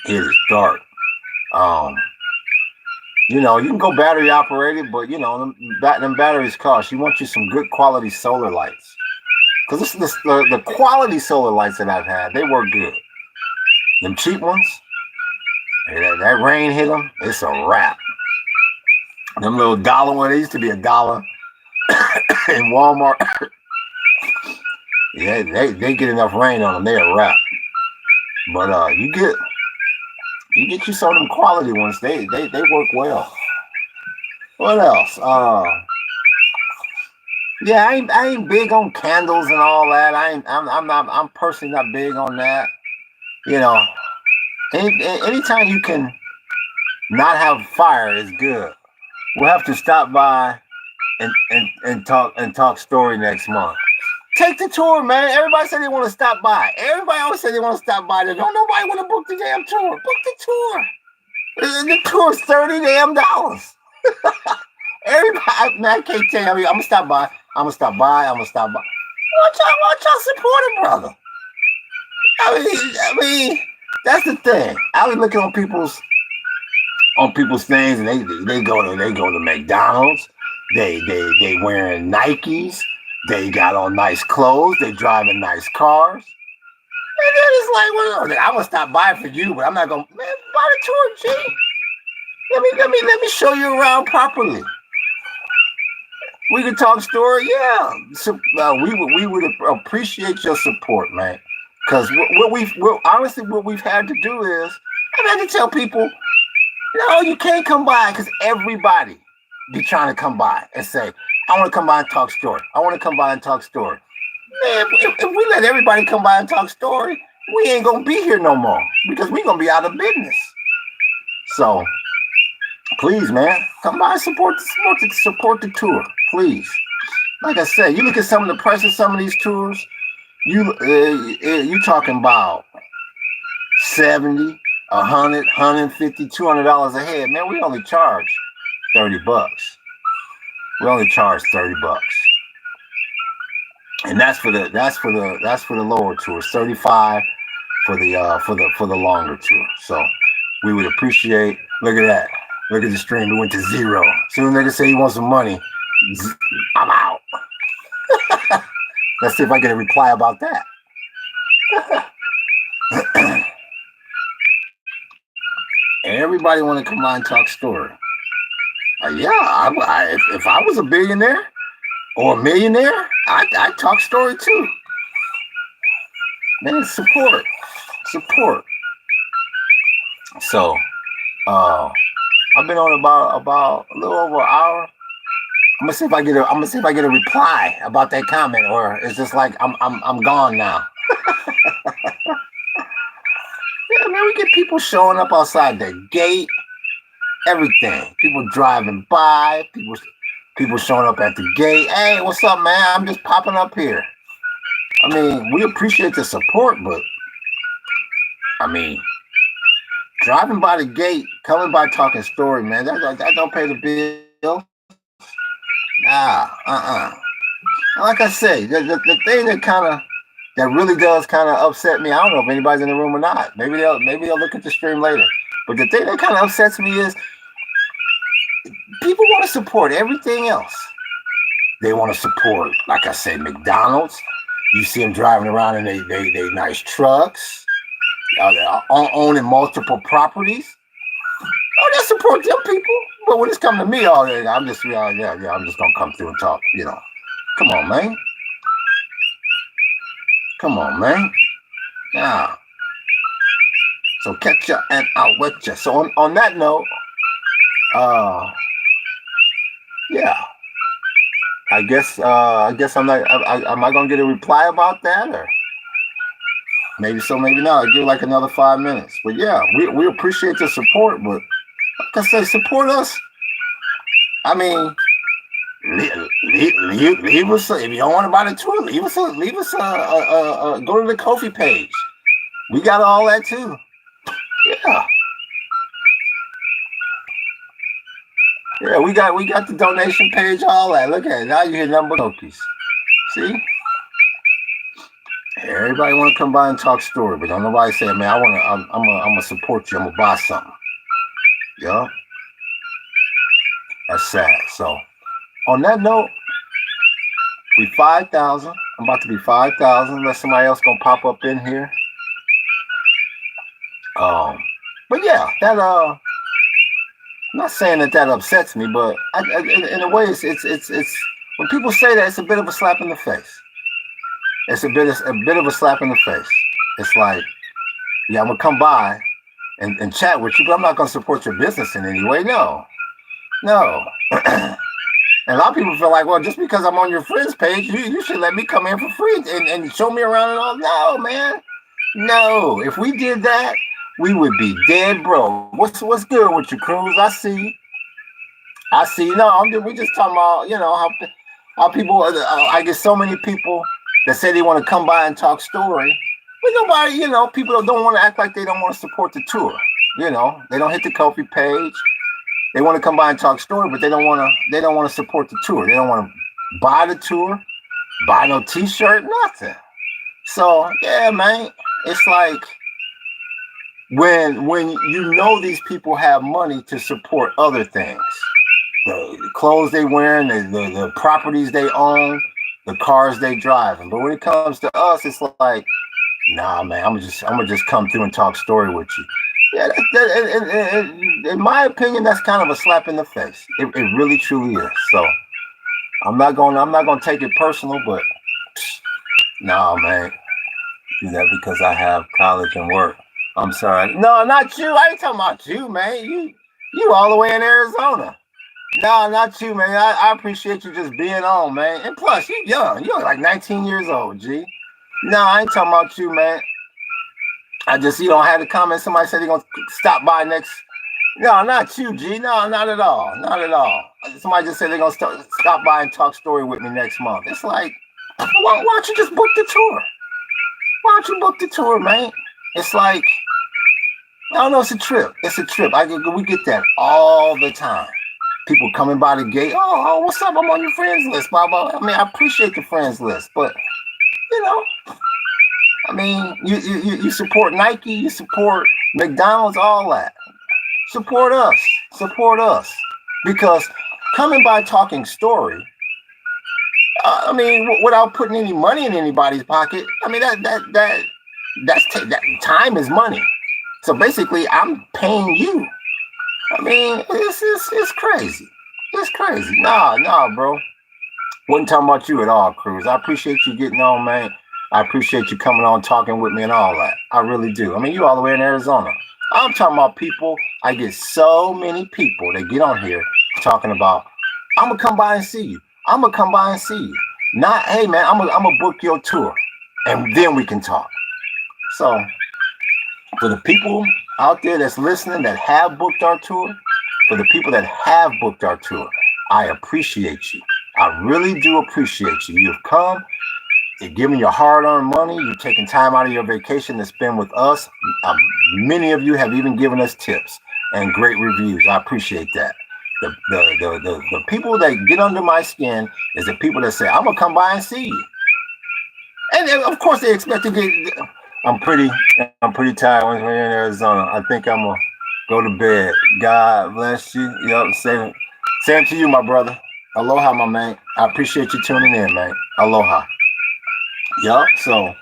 Speaker 1: It is dark. You know, you can go battery operated, but you know, them batteries cost. You want you some good quality solar lights. Because the quality solar lights that I've had, they work good. Them cheap ones, that rain hit them, it's a wrap. Them little dollar ones, they used to be $1 in Walmart. Yeah, they get enough rain on them, they're a wrap. But you get you some of them quality ones, they work well. What else? Yeah, I ain't big on candles and all that. I'm personally not big on that. You know, anytime you can not have fire is good. We'll have to stop by and talk story next month. Take the tour, man. Everybody said they want to stop by. Everybody always said they want to stop by. Don't nobody want to book the damn tour. Book the tour. The tour's $30 damn dollars. Everybody, man, I can't tell you. I'm gonna stop by. I'm gonna stop by. Watch y'all support a brother. I mean, that's the thing. I was looking on people's things, and they go to McDonald's. They wearing Nikes. They got on nice clothes. They driving nice cars. And then it's like, well, I'm gonna stop by for you, but I'm not gonna buy the tour, G. Let me show you around properly. We can talk story, yeah. So, we would appreciate your support, man. Because honestly, what we've had to do is I've had to tell people, no, you can't come by, because everybody be trying to come by and say, I want to come by and talk story. I want to come by and talk story. Man, if we let everybody come by and talk story, we ain't gonna be here no more, because we gonna be out of business. So please, man, come by and support the tour, please. Like I said, you look at some of the prices of some of these tours, you talking about $70, $100, $150, $200 a head. Man, we only charge $30. We only charge $30, and that's for the lower tours. 35 for the longer tour. So we would appreciate. Look at that. Look at the stream. It went to 0. Soon as nigga say he wants some money, I'm out. Let's see if I get a reply about that. And everybody want to come by and talk story. Yeah, if I was a billionaire or a millionaire, I'd talk story too. Man, support. So, I've been on about a little over an hour. I'm gonna see if I get a reply about that comment, or it's just like I'm gone now. Yeah, man, we get people showing up outside the gate. Everything. People driving by. People showing up at the gate. Hey, what's up, man? I'm just popping up here. I mean, we appreciate the support, but I mean, driving by the gate, coming by talking story, man, that don't pay the bill. Nah, Like I say, the thing that really does kind of upset me. I don't know if anybody's in the room or not. Maybe they'll look at the stream later. But the thing that kind of upsets me is people want to support everything else. They want to support, like I said, McDonald's. You see them driving around in they nice trucks, owning multiple properties. Oh, they support them people. But when it's coming to me, I'm just I'm just gonna come through and talk. You know, come on, man. Yeah. So catch ya and I'll wet ya. So on that note, yeah. I guess I'm not. Am I gonna get a reply about that, or maybe so, maybe not? I'll give like another 5 minutes. But yeah, we appreciate the support. But like I say, support us. I mean, leave us if you don't want to buy the tour. Leave us go to the Ko-fi page. We got all that too. Yeah. Yeah, we got the donation page, all that. Look at it. Now you hear number cookies. See? Everybody want to come by and talk story, but don't nobody say, man, I'm gonna support you. I'm gonna buy something. Yeah. That's sad. So on that note, we 5,000. I'm about to be 5,000 unless somebody else gonna pop up in here. But yeah, that I'm not saying that upsets me, but in a way, it's when people say that, it's a bit of a slap in the face. It's a bit of a slap in the face. It's like, yeah, I'm gonna come by and chat with you, but I'm not gonna support your business in any way. No. And a lot of people feel like, well, just because I'm on your friends page, you should let me come in for free and show me around and all. No, man. No. If we did that, we would be dead broke. What's good with you, Cruz? I see. No, we just talking about, how people. I get so many people that say they want to come by and talk story, but nobody, people don't want to act like they don't want to support the tour. They don't hit the Ko-fi page. They want to come by and talk story, but they don't want to support the tour. They don't want to buy the tour, buy no T-shirt, nothing. So yeah, man, it's like when these people have money to support other things, the clothes they wearing, the properties they own, the cars they driving. But when it comes to us, it's like, nah, man, I'm gonna just come through and talk story with you. Yeah, in my opinion, that's kind of a slap in the face. It really truly is. So I'm not gonna take it personal, but no, man, do that because I have college and work. I'm sorry. No, not you. I ain't talking about you, man. You all the way in Arizona. No, not you, man. I appreciate you just being on, man. And plus, you young. You're like 19 years old, G. No, I ain't talking about you, man. I just, had a comment. Somebody said they're going to stop by next. No, not you, G. No, not at all. Not at all. Somebody just said they're going to stop by and talk story with me next month. It's like, why don't you just book the tour? Why don't you book the tour, man? It's like, I don't know, it's a trip. It's a trip. We get that all the time. People coming by the gate. Oh, what's up? I'm on your friends list, blah, blah. I mean, I appreciate the friends list, but, I mean, you support Nike, you support McDonald's, all that. Support us. Because coming by talking story, without putting any money in anybody's pocket, I mean, that time is money. So basically, I'm paying you. I mean, it's crazy. It's crazy. Nah, bro. Wasn't talking about you at all, Cruz. I appreciate you getting on, man. I appreciate you coming on, talking with me and all that. I really do. I mean, you all the way in Arizona. I'm talking about people. I get so many people that get on here talking about, I'm going to come by and see you. I'm going to come by and see you. Not, hey, man, I'm going to book your tour. And then we can talk. So, for the people out there that's listening that have booked our tour, for the people that have booked our tour, I appreciate you. I really do appreciate you. You've come. You're giving your hard-earned money. You're taking time out of your vacation to spend with us. Many of you have even given us tips and great reviews. I appreciate that. The people that get under my skin is the people that say, I'm going to come by and see you. And of course, they expect to get... I'm pretty tired when we're in Arizona. I think I'm going to go to bed. God bless you. Yep, same to you, my brother. Aloha, my man. I appreciate you tuning in, man. Aloha. Yup, so,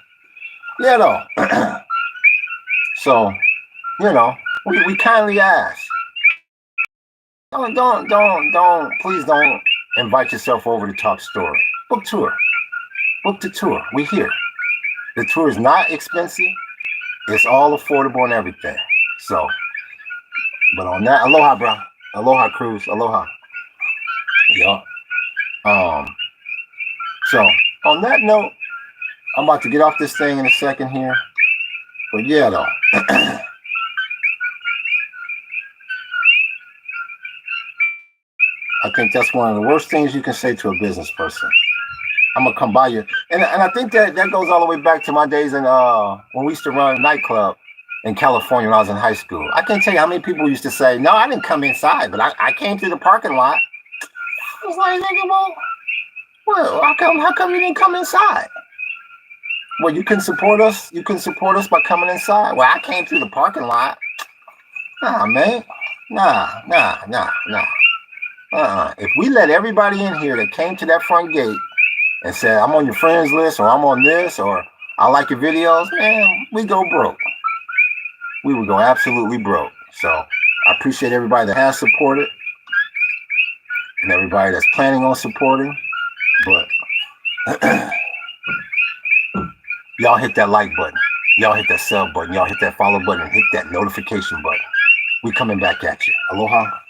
Speaker 1: so, we kindly ask. Please don't invite yourself over to talk story. Book the tour. We here. The tour is not expensive. It's all affordable and everything. So, but on that, aloha, bro. Aloha, Cruz. Aloha. Yup. So, on that note, I'm about to get off this thing in a second here. But yeah, though. I think that's one of the worst things you can say to a business person. I'm going to come by you. And I think that goes all the way back to my days in when we used to run a nightclub in California when I was in high school. I can't tell you how many people used to say, no, I didn't come inside, but I came through the parking lot. I was like, nigga, well, how come you didn't come inside? Well, you can support us. You can support us by coming inside. Well, I came through the parking lot. Nah, man. Nah. If we let everybody in here that came to that front gate and said, I'm on your friends list, or I'm on this, or I like your videos, man, we go broke. We would go absolutely broke. So I appreciate everybody that has supported and everybody that's planning on supporting. But y'all hit that like button. Y'all hit that sub button. Y'all hit that follow button. Hit that notification button. We coming back at you. Aloha.